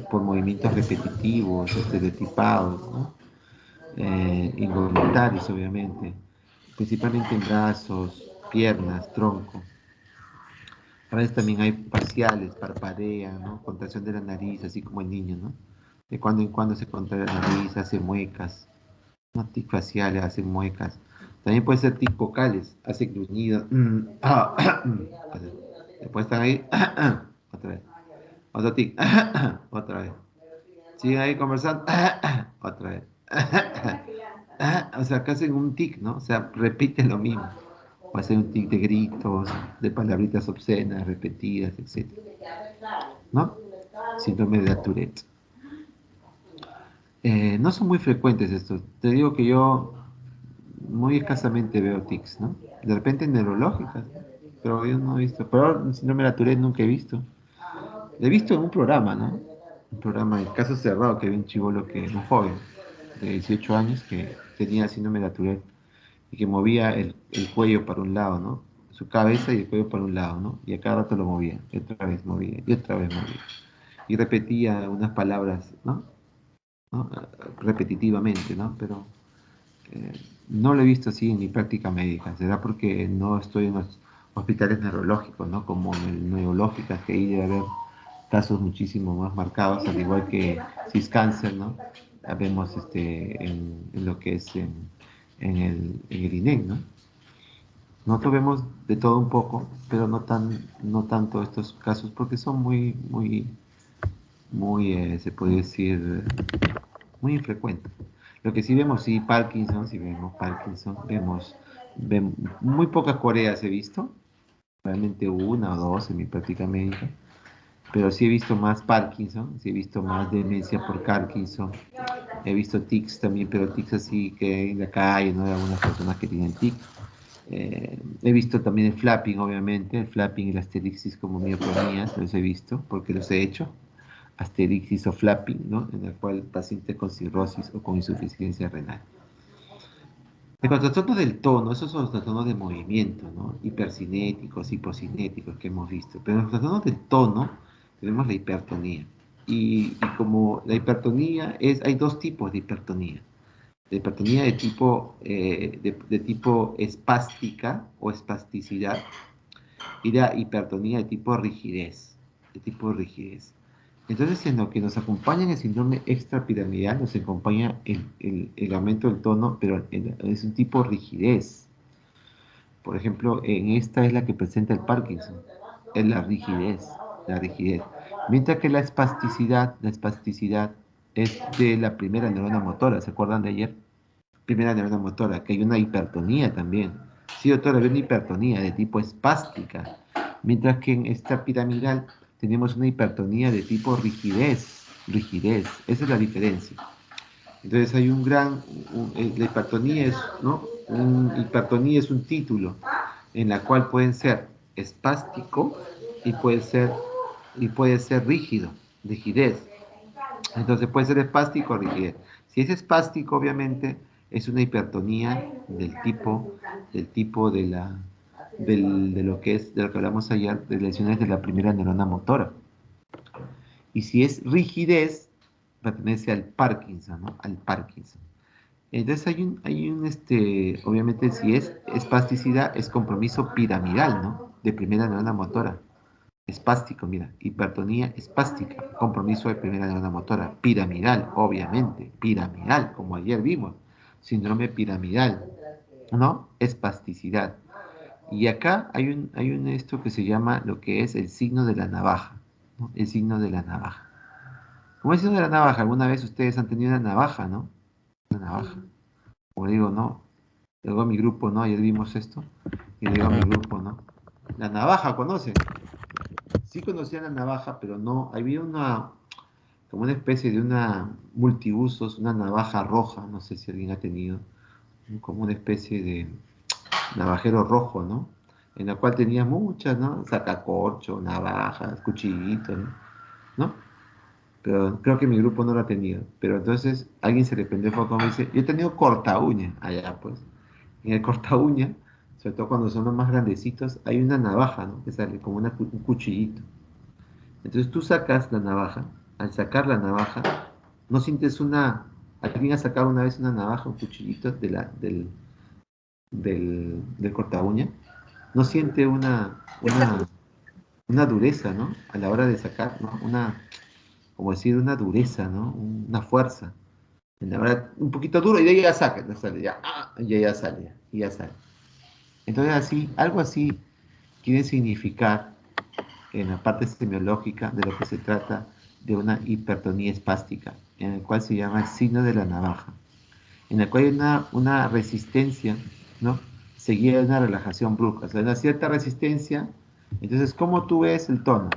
por movimientos repetitivos, estereotipados, ¿no? Involuntarios, obviamente, principalmente en brazos, piernas, tronco. A veces también hay parciales, parpadea, ¿no? Contracción de la nariz, así como el niño, ¿no? De cuando en cuando se contrae la nariz, hace muecas, ¿no? Tic faciales, hace muecas. También puede ser tic vocales, hace gruñidos. Después están ahí, otra vez. Otro tic, otra vez. Siguen ahí conversando, otra vez. O sea, acá hacen un tic, ¿no? O sea, repiten lo mismo. O hacen un tic de gritos, de palabritas obscenas, repetidas, etc. ¿No? Síndrome de Tourette. No son muy frecuentes estos. Te digo que yo muy escasamente veo tics, ¿no? De repente neurológicas, pero yo no he visto. Pero síndrome de Tourette nunca he visto. He visto en un programa, ¿no? Un programa de caso cerrado que había un chivolo un joven de 18 años que tenía síndrome de Tourette y que movía el cuello para un lado, ¿no? Su cabeza y el cuello para un lado, ¿no? Y a cada rato lo movía, y otra vez movía, y otra vez movía. Y repetía unas palabras, ¿no? ¿No? Repetitivamente, ¿no? Pero eh, no lo he visto así en mi práctica médica. Será porque no estoy en los hospitales neurológicos, ¿no? Como en el neurológico, que ahí debe haber casos muchísimo más marcados, al igual que ciscáncer, ¿no? Vemos en lo que es en el INEM, ¿no? Nosotros vemos de todo un poco, pero no tanto estos casos porque son se puede decir, muy infrecuentes. Lo que sí vemos, sí, Parkinson, si vemos Parkinson, muy pocas Coreas he visto, realmente una o dos en mi práctica médica, pero sí he visto más Parkinson, sí he visto más demencia por Parkinson, he visto tics también, pero tics así que en la calle, ¿no? De algunas personas que tienen tics. He visto también el flapping, obviamente, el flapping y la asterixis como mioponías, los he visto porque los he hecho. Asterixis o flapping, ¿no? En el cual el paciente con cirrosis o con insuficiencia renal. En cuanto a trastornos del tono, esos son los trastornos de movimiento, ¿no? Hipercinéticos, hipocinéticos que hemos visto. Pero en los trastornos del tono tenemos la hipertonía. Y como la hipertonía hay dos tipos de hipertonía. La hipertonía de tipo espástica o espasticidad y la hipertonía de tipo rigidez. Entonces, en lo que nos acompaña en el síndrome extrapiramidal, nos acompaña el aumento del tono, pero es un tipo rigidez. Por ejemplo, en esta es la que presenta el Parkinson, es la rigidez. Mientras que la espasticidad es de la primera neurona motora, ¿se acuerdan de ayer? Primera neurona motora, que hay una hipertonía también. Sí, doctora, hay una hipertonía de tipo espástica, mientras que en esta piramidal tenemos una hipertonía de tipo rigidez, esa es la diferencia. Entonces hay la hipertonía es, ¿no? Hipertonía es un título en la cual pueden ser espástico y puede ser rigidez. Entonces puede ser espástico o rigidez. Si es espástico, obviamente, es una hipertonía del tipo de lo que hablamos ayer, de lesiones de la primera neurona motora. Y si es rigidez, pertenece al Parkinson, ¿no? Al Parkinson. Entonces obviamente si es espasticidad, es compromiso piramidal, ¿no? De primera neurona motora. Espástico, mira, hipertonía espástica, compromiso de primera neurona motora, piramidal, obviamente, piramidal, como ayer vimos, síndrome piramidal, ¿no? Espasticidad. Y acá hay un esto que se llama lo que es el signo de la navaja, ¿no? El signo de la navaja. ¿Cómo es el signo de la navaja? ¿Alguna vez ustedes han tenido una navaja, ¿no? Una navaja. Como digo, ¿no? Le digo a mi grupo, ¿no? Ayer vimos esto. Y le digo a mi grupo, ¿no? La navaja, ¿conocen? Sí conocían la navaja, pero no, había como una especie de una multiusos, una navaja roja, no sé si alguien ha tenido, como una especie de navajero rojo, ¿no? En la cual tenía muchas, ¿no? Sacacorcho, navajas, cuchillitos, ¿no? Pero creo que mi grupo no lo ha tenido. Pero entonces alguien se le pendejo como dice, yo he tenido corta uña, allá pues. En el corta uña, sobre todo cuando son los más grandecitos, hay una navaja, ¿no? Que sale como un cuchillito. Entonces tú sacas la navaja, al sacar la navaja, no sientes alguien ha sacado una vez una navaja, un cuchillito del corta uña, no siente una dureza, ¿no? A la hora de sacar, ¿no? Como decir, una dureza, ¿no? Una fuerza. En la hora, un poquito duro y de ahí ya saca, ya sale, ya sale, y ya sale. Entonces algo así quiere significar en la parte semiológica de lo que se trata de una hipertonía espástica, en el cual se llama el signo de la navaja, en el cual hay una resistencia, ¿no? Seguida de una relajación brusca, o sea, una cierta resistencia. Entonces, ¿cómo tú ves el tono?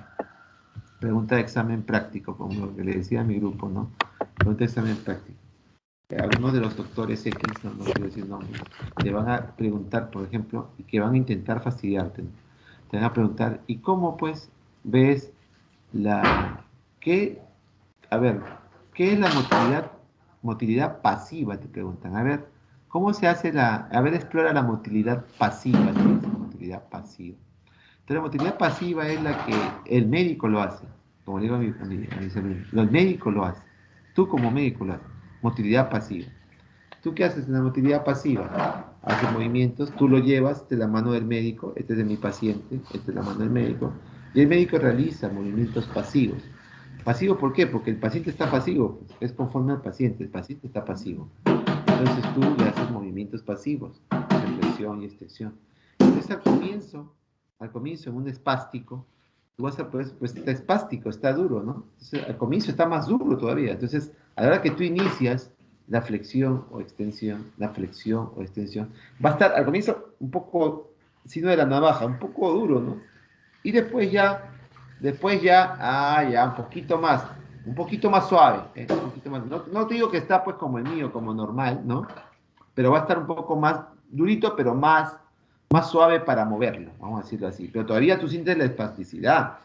Pregunta de examen práctico, como lo que le decía a mi grupo, ¿no? Pregunta de examen práctico. Algunos de los doctores X, no quiero decir nombres, le van a preguntar, por ejemplo, y que van a intentar fastidiarte, ¿no? Te van a preguntar, ¿y cómo pues ves la... ¿Qué, a ver, qué es la motilidad pasiva? Te preguntan. A ver, ¿cómo se hace a ver, explora la motilidad pasiva? ¿Qué es la motilidad pasiva? Entonces, la motilidad pasiva es la que el médico lo hace. Como digo a mis alumnos, el médico lo hace. Tú como médico lo haces. Motilidad pasiva. ¿Tú qué haces en la motilidad pasiva? Haces movimientos, tú lo llevas de la mano del médico, este es de mi paciente, esta es la mano del médico, y el médico realiza movimientos pasivos. ¿Pasivo por qué? Porque el paciente está pasivo, es conforme al paciente, el paciente está pasivo. Entonces tú le haces movimientos pasivos, de flexión y extensión. Entonces al comienzo en un espástico, tú vas a pues está espástico, está duro, ¿no? Entonces al comienzo está más duro todavía. Entonces, a la hora que tú inicias la flexión o extensión, va a estar al comienzo un poco, sino de la navaja, un poco duro, ¿no? Y después ya, un poquito más suave, un poquito más, no te digo que está pues como el mío, como normal, ¿no? Pero va a estar un poco más durito, pero más suave para moverlo, vamos a decirlo así. Pero todavía tú sientes la espasticidad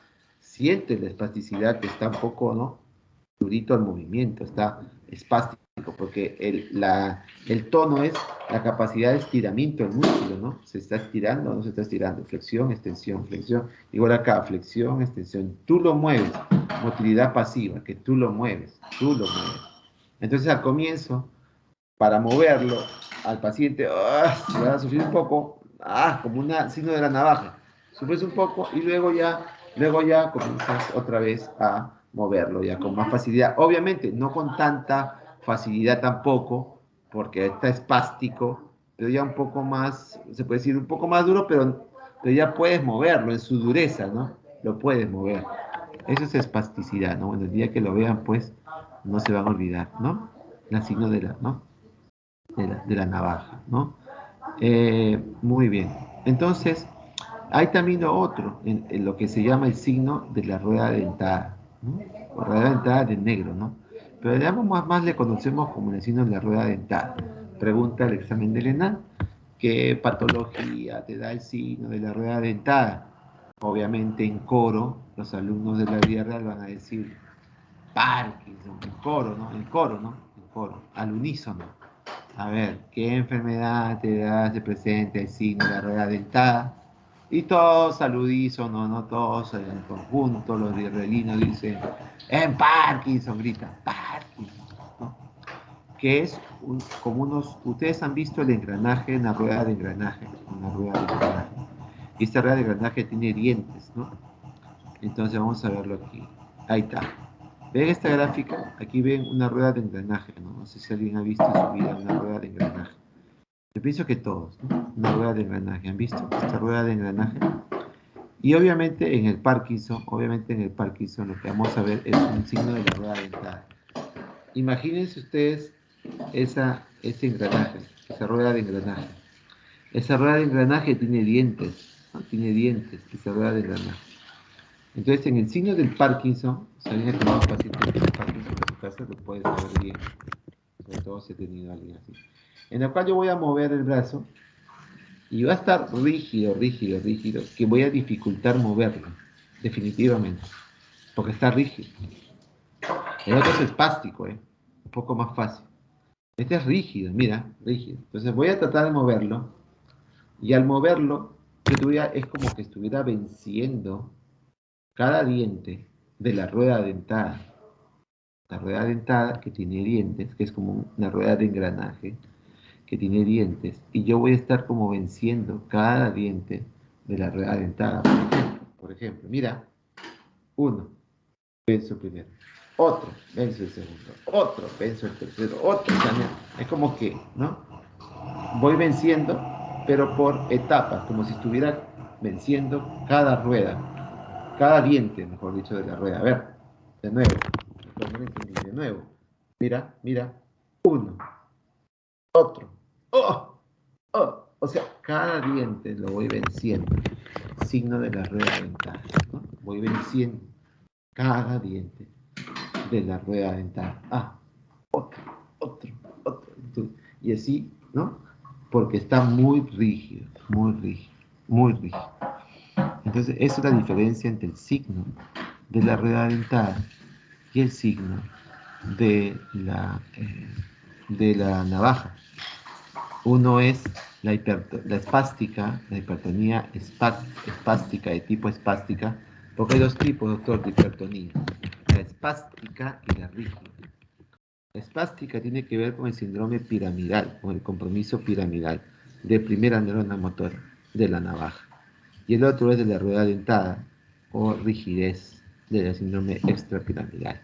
que está un poco, ¿no? Durito el movimiento, está espástico, porque el tono es la capacidad de estiramiento del músculo, ¿no? Se está estirando o no se está estirando, flexión, extensión, flexión. Igual acá, flexión, extensión. Tú lo mueves, motilidad pasiva, que tú lo mueves. Entonces al comienzo, para moverlo al paciente, se va a sufrir un poco, como un signo de la navaja. subes un poco y luego ya comienzas otra vez a moverlo ya con más facilidad. Obviamente, no con tanta facilidad tampoco, porque está espástico, pero ya un poco más, se puede decir un poco más duro, pero ya puedes moverlo en su dureza, ¿no? Lo puedes mover. Eso es espasticidad, ¿no? Bueno, el día que lo vean, pues, no se van a olvidar, ¿no? El signo de la, ¿no? De la navaja, ¿no? Muy bien. Entonces, hay también lo otro, en lo que se llama el signo de la rueda dentada, ¿no? O rueda dentada de negro, ¿no? Pero más le conocemos como el signo de la rueda dentada. Pregunta el examen de ENAR, ¿qué patología te da el signo de la rueda dentada? Obviamente en coro, los alumnos de la vida real van a decir Parkinson, en coro, ¿no? En coro, ¿no? En coro, al unísono. A ver, ¿qué enfermedad te da, se presenta el signo de la rueda dentada? Y todos al unísono, no todos en conjunto, los israelinos dicen, en Parkinson, gritan, Parkinson, ¿no? Que es como ustedes han visto el engranaje, una rueda de engranaje, una rueda de engranaje. Y esta rueda de engranaje tiene dientes, ¿no? Entonces vamos a verlo aquí. Ahí está. ¿Ven esta gráfica? Aquí ven una rueda de engranaje, ¿no? No sé si alguien ha visto en su vida una rueda de engranaje. Yo pienso que todos, ¿no? Una rueda de engranaje. ¿Han visto esta rueda de engranaje? Y obviamente en el Parkinson, lo que vamos a ver es un signo de la rueda dentada. Imagínense ustedes ese engranaje, esa rueda de engranaje. Esa rueda de engranaje tiene dientes, ¿no? Tiene dientes, esa rueda de engranaje. Entonces, en el signo del Parkinson, si alguien ha tenido un paciente con Parkinson en su casa, lo puede saber bien. Sobre todo si ha tenido a alguien así. En el cual yo voy a mover el brazo y va a estar rígido, que voy a dificultar moverlo, definitivamente, porque está rígido. El otro es espástico, un poco más fácil. Este es rígido, mira, rígido. Entonces voy a tratar de moverlo y al moverlo, es como que estuviera venciendo cada diente de la rueda dentada. La rueda dentada que tiene dientes, que es como una rueda de engranaje, que tiene dientes, y yo voy a estar como venciendo cada diente de la rueda dentada. Por ejemplo, mira, uno, venzo el primero, otro, venzo el segundo, otro, venzo el tercero, otro, también. Es como que, ¿no? Voy venciendo, pero por etapas, como si estuviera venciendo cada rueda, cada diente, mejor dicho, de la rueda. A ver, de nuevo, no lo entendí, de nuevo. Mira, uno, otro, oh, o sea, cada diente lo voy venciendo, signo de la rueda dentada, ¿no? Voy venciendo cada diente de la rueda dentada. Otro, y así, ¿no? Porque está muy rígido, muy rígido, muy rígido. Entonces, esa es la diferencia entre el signo de la rueda dentada y el signo de la navaja. Uno es la espástica, la hipertonía espástica, de tipo espástica, porque hay dos tipos, doctor, de hipertonía, la espástica y la rígida. La espástica tiene que ver con el síndrome piramidal, con el compromiso piramidal de primera neurona motora de la navaja. Y el otro es de la rueda dentada o rigidez del síndrome extrapiramidal.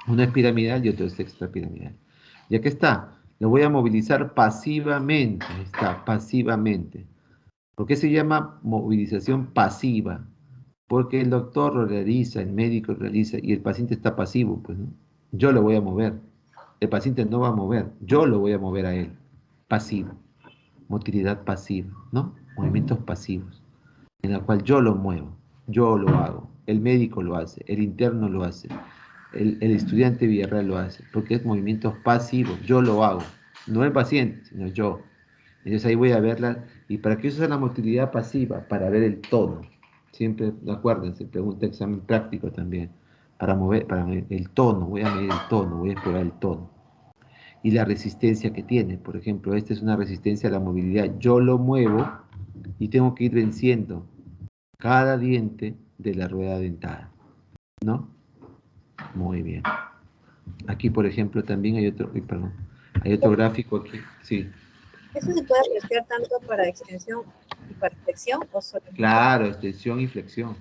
Uno es piramidal y otro es extrapiramidal. Y aquí está, lo voy a movilizar pasivamente, está, pasivamente. ¿Por qué se llama movilización pasiva? Porque el doctor lo realiza, el médico lo realiza y el paciente está pasivo, pues, ¿no? Yo lo voy a mover. El paciente no va a mover, yo lo voy a mover a él. Pasivo. Motilidad pasiva, ¿no? Movimientos pasivos, en la cual yo lo muevo, yo lo hago, el médico lo hace, el interno lo hace, el estudiante Villarreal lo hace, porque es movimientos pasivos, yo lo hago, no el paciente, sino yo. Entonces ahí voy a verla, y para qué usa la motilidad pasiva, para ver el tono. Siempre, acuérdense, pregunta examen práctico también, para medir el tono, voy a medir el tono, voy a explorar el tono. Y la resistencia que tiene, por ejemplo, esta es una resistencia a la movilidad, yo lo muevo y tengo que ir venciendo cada diente de la rueda dentada, ¿no? Muy bien. Aquí, por ejemplo, también hay otro gráfico aquí, sí. Eso se puede apreciar tanto para extensión hiperflexión o solo? Claro, extensión y flexión.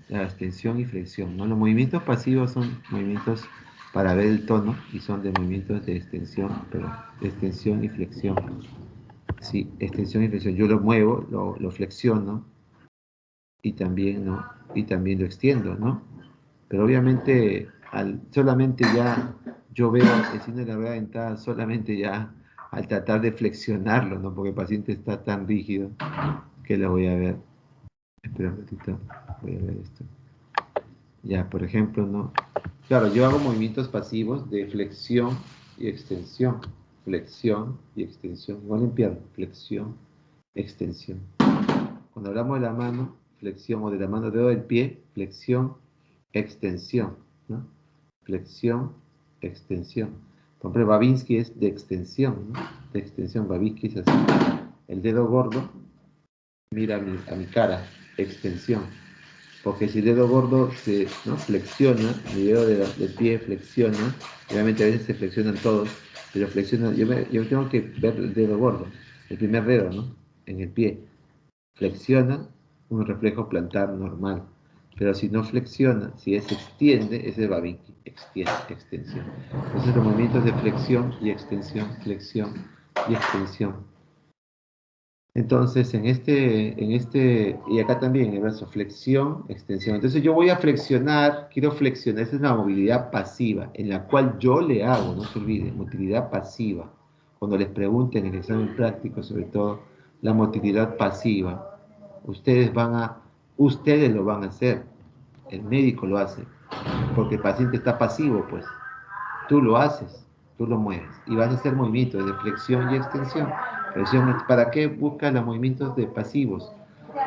La extensión y flexión, ¿no? Los movimientos pasivos son movimientos para ver el tono y son de movimientos de extensión, pero de extensión y flexión. Sí, extensión y flexión. Yo lo muevo, lo flexiono y también, ¿no? Y también lo extiendo, ¿no? Pero obviamente, solamente ya yo veo el signo de la rueda dentada solamente ya al tratar de flexionarlo, ¿no? Porque el paciente está tan rígido que lo voy a ver. Espera un ratito, voy a ver esto. Ya, por ejemplo, ¿no? Claro, yo hago movimientos pasivos de flexión y extensión. Flexión y extensión. Igual en pierna. Flexión, extensión. Cuando hablamos de la mano, flexión, o de la mano, dedo del pie, flexión, extensión, ¿no? Flexión, extensión. Por ejemplo, Babinski es de extensión, ¿no? De extensión, Babinski es así. El dedo gordo, mira a mi cara, extensión. Porque si el dedo gordo se, ¿no? flexiona, mi dedo del pie flexiona, obviamente a veces se flexionan todos, pero flexiona, yo tengo que ver el dedo gordo, el primer dedo, ¿no? En el pie. Flexiona, un reflejo plantar normal. Pero si no flexiona, si se extiende, ese es Babinski, extensión. Entonces los movimientos de flexión y extensión, entonces, y acá también, en el brazo, flexión, extensión. Entonces yo voy a flexionar, quiero flexionar, esa es una movilidad pasiva, en la cual yo le hago, no se olviden, motilidad pasiva. Cuando les pregunten en el examen práctico, sobre todo, la motilidad pasiva, ustedes lo van a hacer, el médico lo hace, porque el paciente está pasivo, pues, tú lo haces, tú lo mueves, y vas a hacer movimientos de flexión y extensión. ¿Para qué buscas los movimientos de pasivos?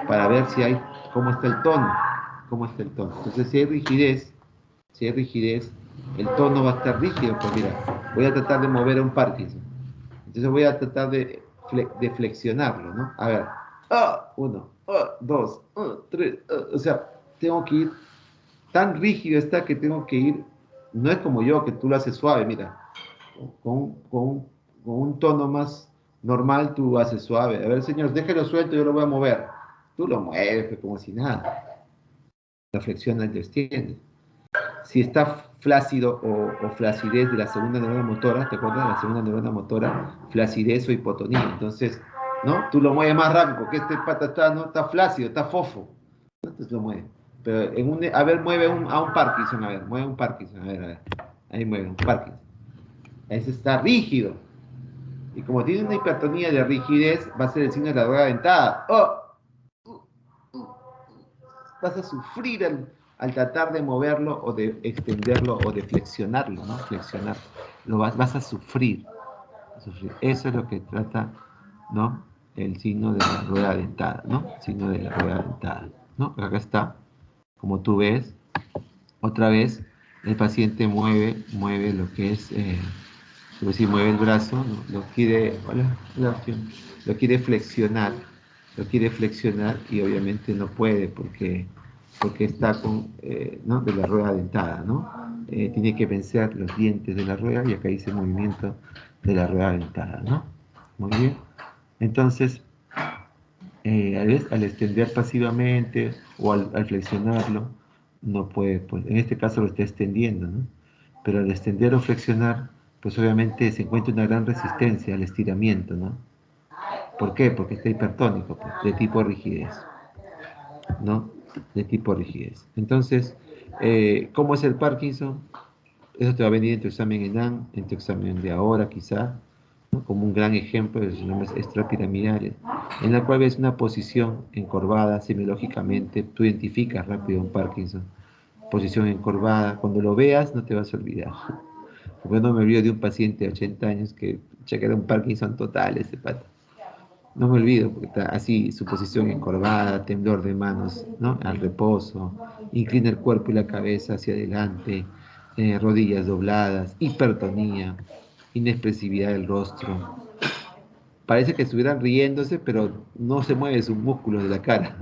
Para ver cómo está el tono, Entonces, si hay rigidez, el tono va a estar rígido. Pues mira, voy a tratar de mover a un Parkinson. Entonces voy a tratar de flexionarlo, ¿no? A ver, 1, 2, 3, o sea, tengo que ir, tan rígido está que tengo que ir, no es como yo, que tú lo haces suave, mira, con un tono más normal tú haces suave. A ver, señor, déjelo suelto, yo lo voy a mover. Tú lo mueves como si nada. La flexiona y lo extiende. Si está flácido o flacidez de la segunda neurona motora, ¿te acuerdas de la segunda neurona motora? Flacidez o hipotonía. Entonces, ¿no? Tú lo mueves más rápido porque este pata está flácido, está fofo. Entonces lo mueve. Pero a ver, mueve a un Parkinson, a ver, mueve un Parkinson, a ver. Ahí mueve un Parkinson. Ese está rígido. Y como tiene una hipertonía de rigidez, va a ser el signo de la rueda dentada. Vas a sufrir al tratar de moverlo o de extenderlo o de flexionarlo, ¿no? Flexionar. Vas a sufrir. Eso es lo que trata, ¿no? El signo de la rueda dentada, ¿no? Signo de la rueda dentada, ¿no? Acá está. Como tú ves, otra vez, el paciente mueve lo que es... si mueve el brazo, ¿no? Lo quiere flexionar, y obviamente no puede porque está ¿no? de la rueda dentada, ¿no? Tiene que vencer los dientes de la rueda y acá dice movimiento de la rueda dentada, ¿no? Muy bien. Entonces, al extender pasivamente o al flexionarlo, no puede, pues, en este caso lo está extendiendo, ¿no? Pero al extender o flexionar, pues obviamente se encuentra una gran resistencia al estiramiento, ¿no? ¿Por qué? Porque está hipertónico, pues, de tipo rigidez, ¿no? De tipo rigidez. Entonces, ¿cómo es el Parkinson? Eso te va a venir en tu examen ENAM, en tu examen de ahora quizá, ¿no? Como un gran ejemplo de los nombres extrapiramidales, en la cual ves una posición encorvada semiológicamente, tú identificas rápido un Parkinson. Posición encorvada, cuando lo veas no te vas a olvidar. Porque no me olvido de un paciente de 80 años que era un Parkinson total ese pata. No me olvido, porque está así, su posición encorvada, temblor de manos, ¿no? Al reposo, inclina el cuerpo y la cabeza hacia adelante, rodillas dobladas, hipertonía, inexpresividad del rostro. Parece que estuvieran riéndose, pero no se mueve sus músculos de la cara.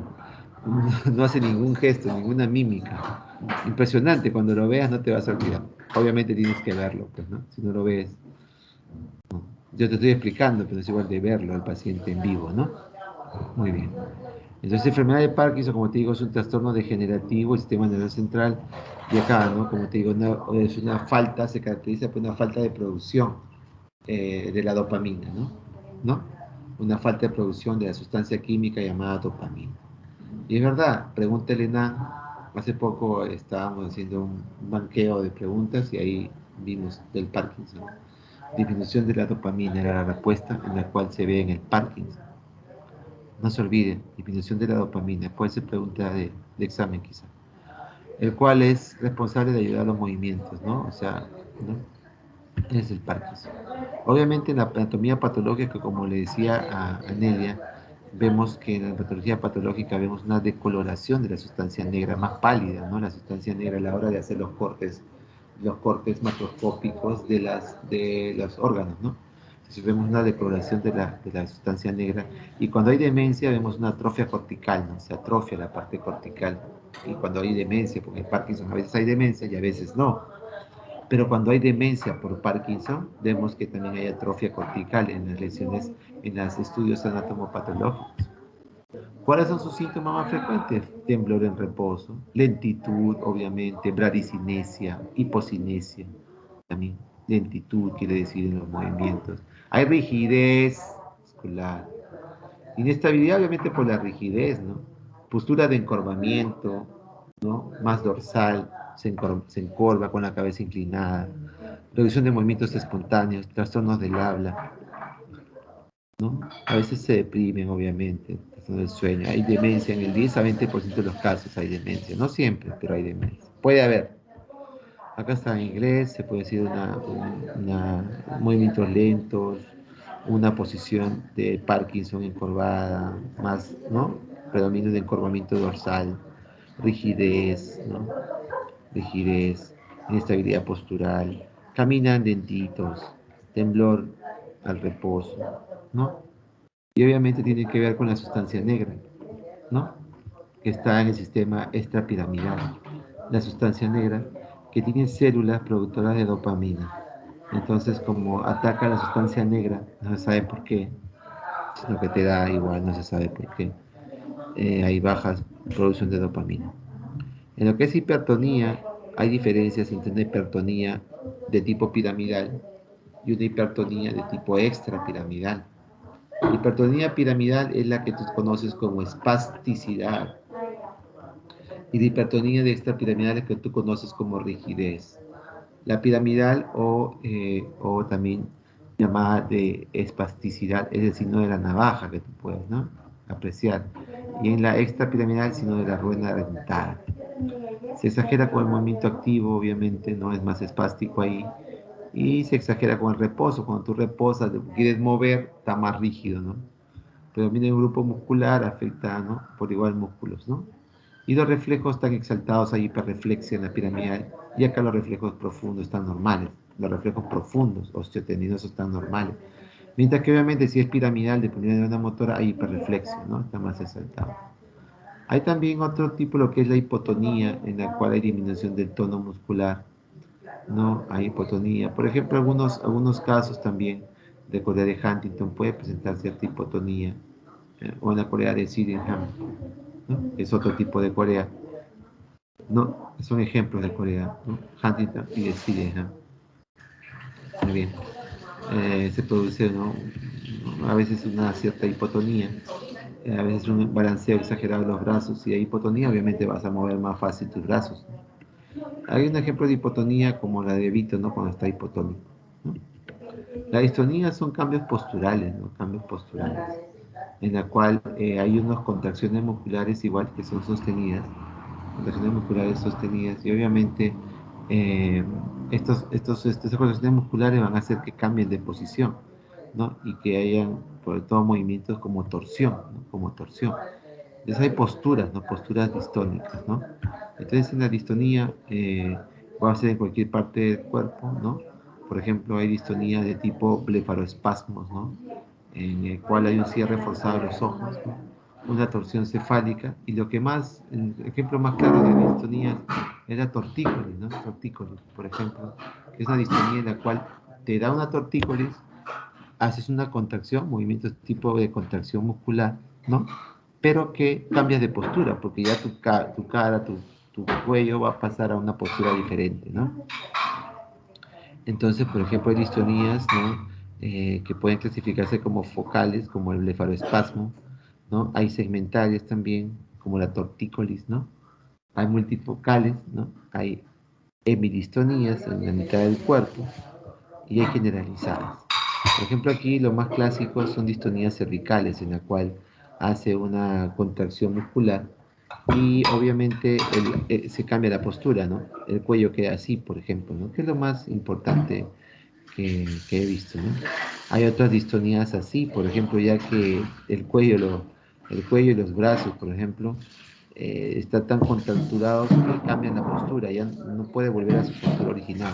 No hace ningún gesto, ninguna mímica. Impresionante, cuando lo veas no te vas a olvidar. Obviamente tienes que verlo, pues, ¿no? Si no lo ves, no. Yo te estoy explicando, pero es igual de verlo al paciente en vivo, ¿no? Muy bien. Entonces, enfermedad de Parkinson, como te digo, es un trastorno degenerativo del sistema nervioso central. Y acá, ¿no? Como te digo, es una falta, se caracteriza por una falta de producción de la dopamina, ¿no? ¿No? Una falta de producción de la sustancia química llamada dopamina. Y es verdad, pregúntale, Nan. Hace poco estábamos haciendo un banqueo de preguntas y ahí vimos del Parkinson. Disminución de la dopamina era la respuesta en la cual se ve en el Parkinson. No se olviden, disminución de la dopamina, puede ser pregunta de examen quizá, el cual es responsable de ayudar a los movimientos, ¿no? O sea, ¿no? Es el Parkinson. Obviamente en la anatomía patológica, como le decía a Nelia, vemos que en la patología patológica vemos una decoloración de la sustancia negra, más pálida, ¿no? La sustancia negra a la hora de hacer los cortes macroscópicos de los órganos, ¿no? Entonces vemos una decoloración de la sustancia negra y cuando hay demencia vemos una atrofia cortical, ¿no? Se atrofia la parte cortical y cuando hay demencia, porque en Parkinson a veces hay demencia y a veces no, pero cuando hay demencia por Parkinson, vemos que también hay atrofia cortical en las lesiones, en los estudios anatomopatológicos. ¿Cuáles son sus síntomas más frecuentes? Temblor en reposo, lentitud, obviamente, bradicinesia, hipocinesia, también lentitud quiere decir en los movimientos. Hay rigidez muscular, inestabilidad obviamente por la rigidez, ¿no? Postura de encorvamiento, ¿no? Más dorsal, se encorva con la cabeza inclinada, reducción de movimientos espontáneos, trastornos del habla, ¿no? A veces se deprimen, obviamente, trastorno del sueño. Hay demencia en el 10 a 20% de los casos, hay demencia. No siempre, pero hay demencia. Puede haber. Acá está en inglés, se puede decir movimientos lentos, una posición de Parkinson encorvada, más, ¿no? Predominio de encorvamiento dorsal, rigidez, ¿no? Rigidez, inestabilidad postural, caminan lentitos, temblor al reposo, ¿no? Y obviamente tiene que ver con la sustancia negra, ¿no? Que está en el sistema extrapiramidal. La sustancia negra que tiene células productoras de dopamina. Entonces, como ataca la sustancia negra, no se sabe por qué, sino que te da igual, no se sabe por qué. Hay bajas producción de dopamina. En lo que es hipertonía, hay diferencias entre una hipertonía de tipo piramidal y una hipertonía de tipo extrapiramidal. La hipertonía piramidal es la que tú conoces como espasticidad y la hipertonía de extrapiramidal es la que tú conoces como rigidez. La piramidal o también llamada de espasticidad es el signo de la navaja que tú puedes, ¿no? Apreciar. Y en la extrapiramidal el signo de la rueda dentada. Se exagera con el movimiento activo, obviamente, no es más espástico ahí. Y se exagera con el reposo. Cuando tú reposas, quieres mover, está más rígido, ¿no? Predomina el grupo muscular, afecta, ¿no? Por igual músculos, ¿no? Y los reflejos están exaltados, hay hiperreflexia en la piramidal, y acá los reflejos profundos están normales. Los reflejos profundos, osteotendinosos, están normales. Mientras que obviamente si es piramidal, dependiendo de una motora, hay hiperreflexia, ¿no? Está más exaltado. Hay también otro tipo, lo que es la hipotonía, en la cual hay disminución del tono muscular, ¿no? Hay hipotonía. Por ejemplo, algunos casos también de Corea de Huntington puede presentar cierta hipotonía, o en la Corea de Sydenham, ¿no? Es otro tipo de Corea, ¿no? Son ejemplos de Corea, ¿no? Huntington y de Sydenham. Muy bien. Se produce, ¿no? A veces una cierta hipotonía, a veces un balanceo exagerado de los brazos. Si hay hipotonía, obviamente vas a mover más fácil tus brazos. Hay un ejemplo de hipotonía como la de Vito, ¿no? Cuando está hipotónico, ¿no? La distonía son cambios posturales, ¿no? Cambios posturales, en la cual hay unas contracciones musculares igual que son sostenidas, contracciones musculares sostenidas, y obviamente estas contracciones musculares van a hacer que cambien de posición, ¿no? Y que hayan, por todo, movimientos como torsión, ¿no? Como torsión. Entonces hay posturas, ¿no? Posturas distónicas, ¿no? Entonces en la distonía va a ser en cualquier parte del cuerpo, ¿no? Por ejemplo, hay distonía de tipo blefaroespasmos, ¿no? En el cual hay un cierre forzado de los ojos, ¿no? Una torsión cefálica, y lo que más, el ejemplo más claro de distonía es la tortícolis, ¿no? Tortícolis, por ejemplo, que es una distonía en la cual te da una tortícolis, haces una contracción, movimientos tipo de contracción muscular, ¿no? Pero que cambias de postura, porque ya tu cara, tu cuello va a pasar a una postura diferente, ¿no? Entonces, por ejemplo, hay distonías, ¿no? Que pueden clasificarse como focales, como el blefaroespasmo, ¿no? Hay segmentales también, como la tortícolis, ¿no? Hay multifocales, ¿no? Hay hemidistonías en la mitad del cuerpo y hay generalizadas. Por ejemplo, aquí lo más clásico son distonías cervicales, en la cual hace una contracción muscular y obviamente se cambia la postura, ¿no? El cuello queda así, por ejemplo, ¿no? Que es lo más importante que he visto, ¿no? Hay otras distonías así, por ejemplo, ya que el cuello y los brazos, por ejemplo, están tan contracturados que cambian la postura, ya no puede volver a su postura original.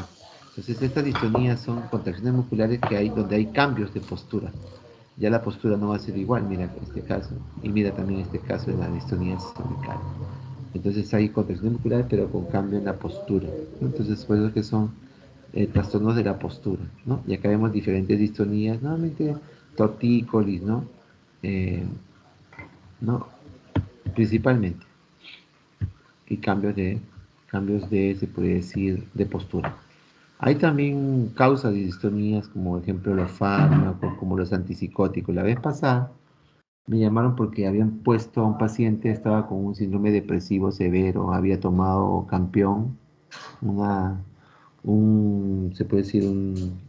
Entonces, estas distonías son contracciones musculares que hay donde hay cambios de postura. Ya la postura no va a ser igual, mira este caso, y mira también este caso de la distonía cervical. Entonces hay contracciones musculares, pero con cambio en la postura, ¿no? Entonces, por eso que son trastornos de la postura, ¿no? Y acá vemos diferentes distonías, nuevamente tortícolis, ¿no? Eh, ¿No? Principalmente. Y se puede decir, de postura. Hay también causas de distonías, como por ejemplo los fármacos, como los antipsicóticos. La vez pasada me llamaron porque habían puesto a un paciente, estaba con un síndrome depresivo severo, había tomado campeón, una, se puede decir,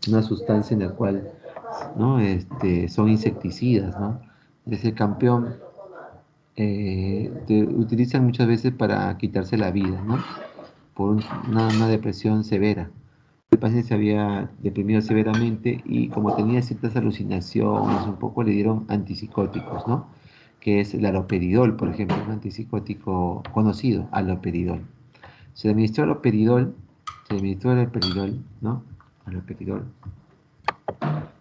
una sustancia en la cual, ¿no? Son insecticidas, ¿no? Ese campeón utilizan muchas veces para quitarse la vida, ¿no? Por una depresión severa. El paciente se había deprimido severamente y como tenía ciertas alucinaciones, un poco le dieron antipsicóticos, ¿no? Que es el haloperidol, por ejemplo, un antipsicótico conocido, haloperidol. Se le administró haloperidol, ¿no? Haloperidol.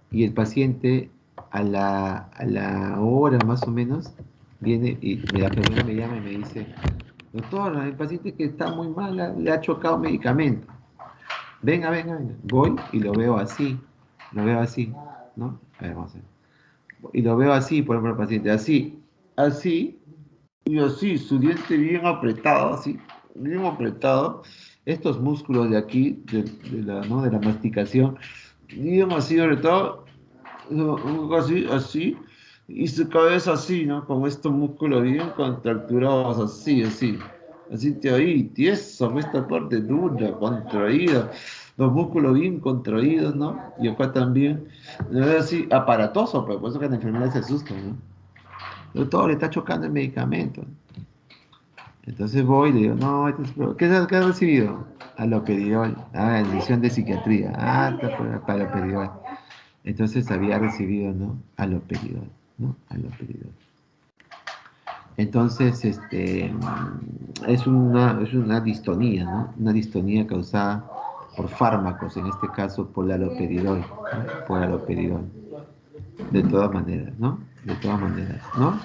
Y el paciente a la hora más o menos viene y la enfermera me llama y me dice, doctor, el paciente que está muy mal, le ha chocado medicamento. Venga, venga, venga. Voy y lo veo así, ¿no? A ver, vamos a ver. Y lo veo así, por ejemplo, el paciente, así, y así, su diente bien apretado, así, bien apretado. Estos músculos de aquí, ¿no? De la masticación, bien así apretado, así, así, y su cabeza así, ¿no? Con estos músculos bien contracturados, así te ahí, tieso, esta parte dura, contraída, los músculos bien contraídos, ¿no? Y acá también, así, aparatoso, pero por eso que la enfermedad se asusta, ¿no? Pero todo le está chocando el medicamento. Entonces voy y le digo, no, ¿qué has recibido? Aloperidol, edición de psiquiatría, está para aloperidol. Entonces había recibido, ¿no? Aloperidol, ¿no? Aloperidol. Entonces, es una distonía, ¿no? Una distonía causada por fármacos, en este caso por la aloperidol, ¿no? Por aloperidol. De todas maneras, ¿no? De todas maneras, ¿no?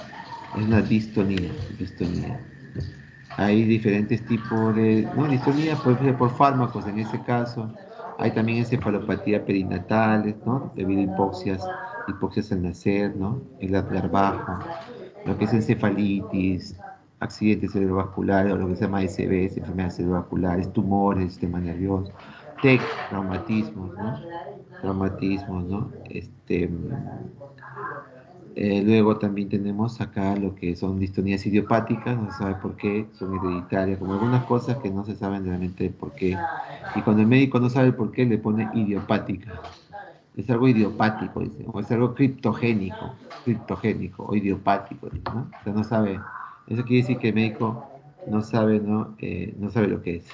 Es una distonía. Hay diferentes tipos de, ¿no? Distonía por fármacos en este caso. Hay también encefalopatía perinatales, ¿no? Debido a hipoxias al nacer, ¿no? El larvajo, lo que es encefalitis, accidentes cerebrovasculares, o lo que se llama SBS, enfermedades cerebrovasculares, tumores, sistema nervioso, TEC, traumatismos, ¿no? Traumatismos, ¿no? Luego también tenemos acá lo que son distonías idiopáticas, no se sabe por qué, son hereditarias, como algunas cosas que no se saben realmente por qué. Y cuando el médico no sabe por qué, le pone idiopática. Es algo idiopático, dice, o es algo criptogénico o idiopático, ¿no? O sea, no sabe. Eso quiere decir que el médico no sabe, ¿no? No sabe lo que es.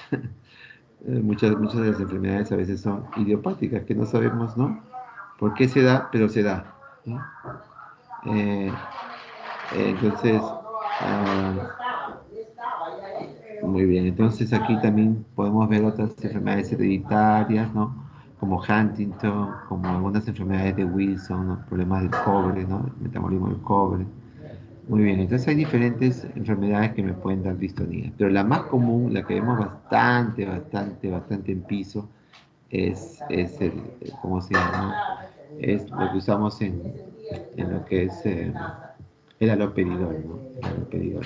Muchas de las enfermedades a veces son idiopáticas, que no sabemos, ¿no? ¿Por qué se da? Pero se da, ¿no? Eh, entonces, muy bien, entonces aquí también podemos ver otras enfermedades hereditarias, ¿no? Como Huntington, como algunas enfermedades de Wilson, ¿no? Problemas del cobre, ¿no? El metabolismo del cobre. Muy bien, entonces hay diferentes enfermedades que me pueden dar distonía, pero la más común, la que vemos bastante en piso, es ¿cómo se llama? Es lo que usamos en lo que es El haloperidol, ¿no? El haloperidol.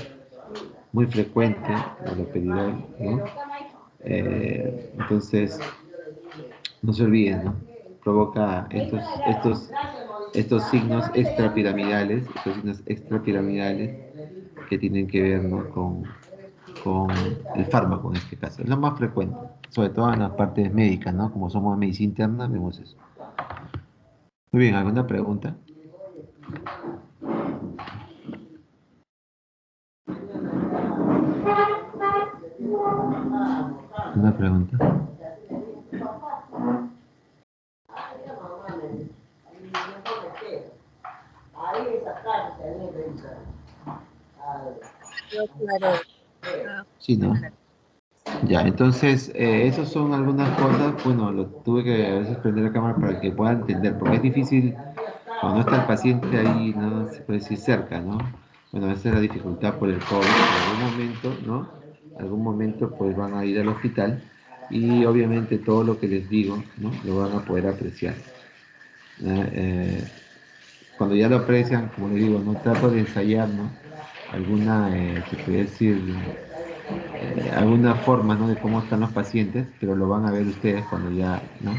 Muy frecuente el haloperidol, ¿no? Entonces, no se olviden, ¿no? Provoca estos signos extrapiramidales que tienen que ver, ¿no? con el fármaco en este caso. Es lo más frecuente, sobre todo en las partes médicas, ¿no? Como somos medicina interna, vemos eso. Muy bien, ¿alguna pregunta? ¿Una pregunta? Yo, claro. Sí, ¿no? Ya, entonces, esas son algunas cosas, bueno, lo tuve que a veces prender la cámara para que puedan entender, porque es difícil cuando no está el paciente ahí, ¿no? Se puede decir cerca, ¿no? Bueno, esa es la dificultad por el COVID, en algún momento, ¿no? Algún momento, pues van a ir al hospital y obviamente todo lo que les digo, ¿no? Lo van a poder apreciar. Cuando ya lo aprecian, como les digo, no trato de ensayar, ¿no? Alguna, se puede decir, alguna forma, ¿no? De cómo están los pacientes, pero lo van a ver ustedes cuando ya, ¿no?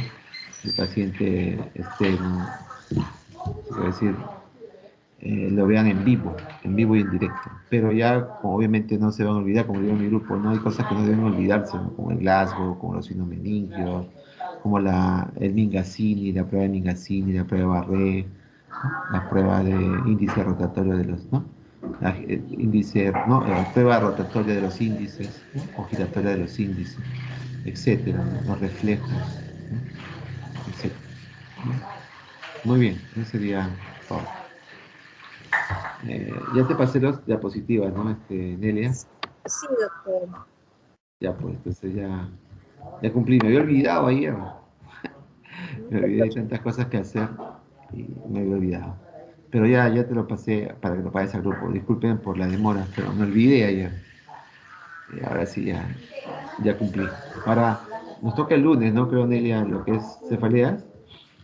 El paciente esté, ¿no? Se puede decir, lo vean en vivo y en directo. Pero ya, como obviamente no se van a olvidar, como digo en mi grupo, no hay cosas que no deben olvidarse, ¿no? Como el Glasgow, como los sinomeningios, como el Mingasini, la prueba de Mingasini, la prueba de Barré, la prueba de índice rotatorio de los, ¿no? Índice, ¿no? La prueba rotatoria de los índices, ¿no? O giratoria de los índices, etcétera, ¿no? Los reflejos, ¿no? Etcétera, ¿no? Muy bien, eso sería todo. Ya te pasé las diapositivas, ¿no, Nelia? Sí, doctor. Ya pues, entonces ya cumplí. Me había olvidado ayer. No Me se olvidé de preocupe. tantas cosas que hacer y me había olvidado. Pero ya te lo pasé para que lo pases al grupo. Disculpen por la demora, pero me olvidé ayer. Y ahora sí ya cumplí. Ahora nos toca el lunes, ¿no? Creo, Nelia, lo que es cefaleas.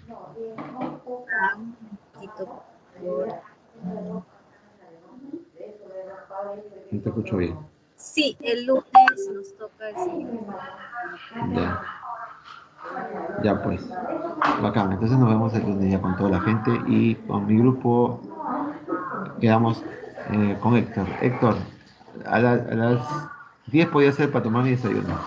Un momentito, por favor. No te escucho bien. Sí, el lunes nos toca el siguiente. Ya. Ya pues. Bacán. Entonces nos vemos el lunes ya con toda la gente y con mi grupo quedamos con Héctor. Héctor, a las 10 podía ser para tomar mi desayuno.